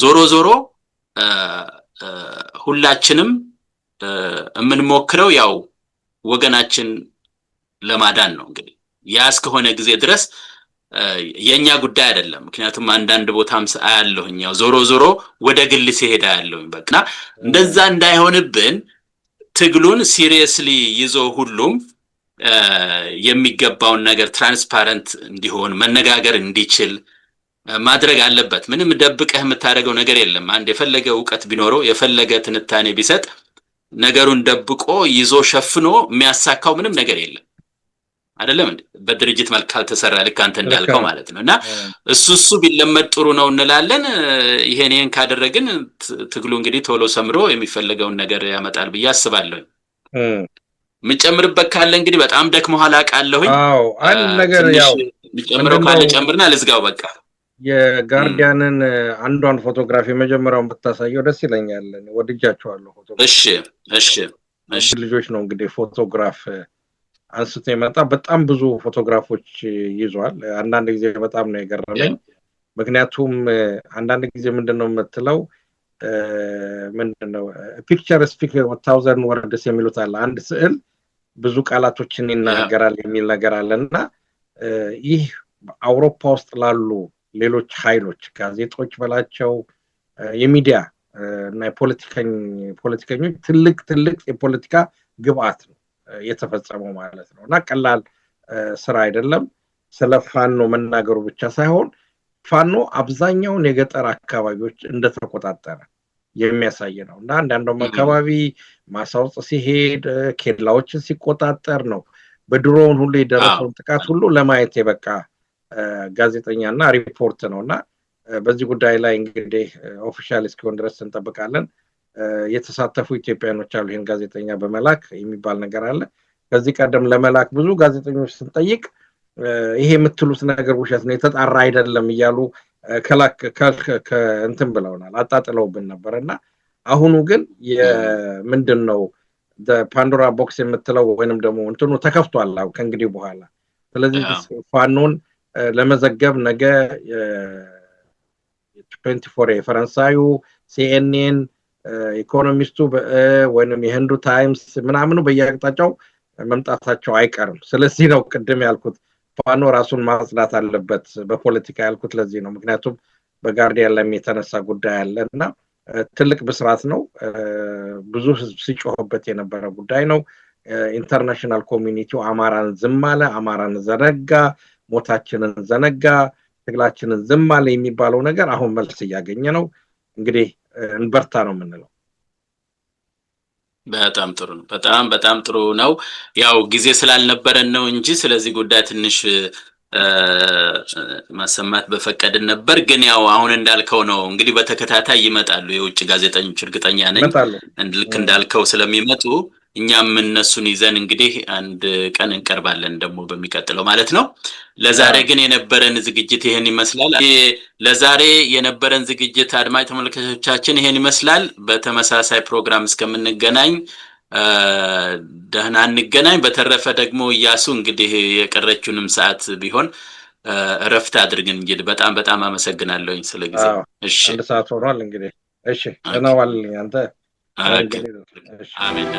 ዞሮ ዞሮ ሁላችንም የምንሞክረው ያው ወገናችን ለማዳን ነው። እንግዲህ ያ እስከሆነ ጊዜ ድረስ የኛ ጉዳይ አይደለም። ምክንያቱም አንዳንድ ቦታም አያለሁኝ ያው ዞሮ ዞሮ ወደ ግል ሲሄድ አያለሁኝ። በቃ እንደዛ እንዳይሆንብን ትግሉን ሲሪየስሊ ይዞ ሁሉም የሚገባውን ነገር ትራንስፓረንት እንዲሆን መነጋገር እንዲችል ማድረግ አለበት። ምንም ደብቀህ የምታደርገው ነገር የለም። አንድ የፈለገ ዕውቀት ቢኖረው የፈለገ ትንታኔ ቢሰጥ ነገሩን ደብቆ ይዞ ሸፍኖ የሚያሳካው ምንም ነገር የለም አይደለም እንዴ? በድርጅት መልክ ካልተሰራ ልክ አንተ እንዳልከው ማለት ነውና እሱ ቢለመድ ጥሩ ነው እንላለን። ይሄን ካደረግን ትግሉ እንግዲህ ቶሎ ሰምሮ የሚፈልገውን ነገር ያመጣል ብዬ አስባለሁ። ምን ጨምርበት ካለ እንግዲህ በጣም ደክሞሃል አውቃለሁኝ። አዎ አንድ ነገር ያው ጨምረው ካለ ጨምርና ልዝጋው በቃ። የጋርዲያንን አንዷን ፎቶግራፊ መጀመሪያውን ብታሳየው ደስ ይለኛል። ወድጃቸዋለሁ ፎቶግራፊ። እሺ ልጆች ነው እንግዲህ ፎቶግራፍ አንስቶ የመጣ በጣም ብዙ ፎቶግራፎች ይዟል። አንዳንድ ጊዜ በጣም ነው የገረመኝ። ምክንያቱም አንዳንድ ጊዜ ምንድነው የምትለው ምንድነው ፒክቸር ስፒክ 1000 ወርድስ የሚሉት አለ። አንድ ስዕል ብዙ ቃላቶችን ይናገራል የሚል ነገር አለና ይህ አውሮፓ ውስጥ ላሉ ሌሎች ኃይሎች ጋዜጦች በላቸው የሚዲያ እና ፖለቲከኞች ትልቅ የፖለቲካ ግብአት ነው የተፈጸመው ማለት ነው። እና ቀላል ስራ አይደለም። ስለ ፋኖ መናገሩ ብቻ ሳይሆን ፋኖ አብዛኛውን የገጠር አካባቢዎች እንደተቆጣጠረ የሚያሳይ ነው። እና አንዳንዱም አካባቢ ማሳውጽ ሲሄድ ኬላዎችን ሲቆጣጠር ነው በድሮን ሁሉ የደረሰውን ጥቃት ሁሉ ለማየት የበቃ ጋዜጠኛና ሪፖርት ነውና በዚህ ጉዳይ ላይ እንግዲህ ኦፊሻሊ እስኪሆን ድረስ እንጠብቃለን። የተሳተፉ ኢትዮጵያኖች አሉ ይሄን ጋዜጠኛ በመላክ የሚባል ነገር አለ። ከዚህ ቀደም ለመላክ ብዙ ጋዜጠኞች ስንጠይቅ ይሄ የምትሉት ነገር ውሸት ነው የተጣራ አይደለም እያሉ እንትን ብለውናል፣ አጣጥለውብን ነበርና አሁኑ ግን ምንድነው ፓንዶራ ቦክስ የምትለው ወይንም ደግሞ እንትኑ ተከፍቷል ከእንግዲህ በኋላ። ስለዚህ ፋኖን ለመዘገብ ነገ 24 የፈረንሳዩ ሲኤንኤን ኢኮኖሚስቱ ወይንም የህንዱ ታይምስ ምናምኑ በየአቅጣጫው መምጣታቸው አይቀርም። ስለዚህ ነው ቅድም ያልኩት ፋኖ ራሱን ማጽዳት አለበት በፖለቲካ ያልኩት ለዚህ ነው። ምክንያቱም በጋርዲያን ላይ የተነሳ ጉዳይ አለና ትልቅ ብስራት ነው። ብዙ ህዝብ ሲጮህበት የነበረ ጉዳይ ነው። ኢንተርናሽናል ኮሚኒቲው አማራን ዝም አለ፣ አማራን ዘነጋ፣ ሞታችንን ዘነጋ፣ ትግላችንን ዝም አለ የሚባለው ነገር አሁን መልስ እያገኘ ነው። እንግዲህ እንበርታ ነው የምንለው። በጣም ጥሩ ነው። በጣም ጥሩ ነው። ያው ጊዜ ስላልነበረን ነው እንጂ ስለዚህ ጉዳይ ትንሽ ማሰማት በፈቀድን ነበር። ግን ያው አሁን እንዳልከው ነው እንግዲህ በተከታታይ ይመጣሉ የውጭ ጋዜጠኞች፣ እርግጠኛ ነኝ ልክ እንዳልከው ስለሚመጡ እኛም እነሱን ይዘን እንግዲህ አንድ ቀን እንቀርባለን ደግሞ በሚቀጥለው ማለት ነው። ለዛሬ ግን የነበረን ዝግጅት ይሄን ይመስላል። ለዛሬ የነበረን ዝግጅት አድማጭ ተመልካቾቻችን ይሄን ይመስላል። በተመሳሳይ ፕሮግራም እስከምንገናኝ ደህና እንገናኝ። በተረፈ ደግሞ ኢያሱ እንግዲህ የቀረችውንም ሰዓት ቢሆን እረፍት አድርገን እንግዲህ በጣም አመሰግናለሁኝ ስለጊዜው። እሺ አንድ ሰዓት ሆኗል እንግዲህ። እሺ ደህና ዋልልኝ አንተ። አሜን።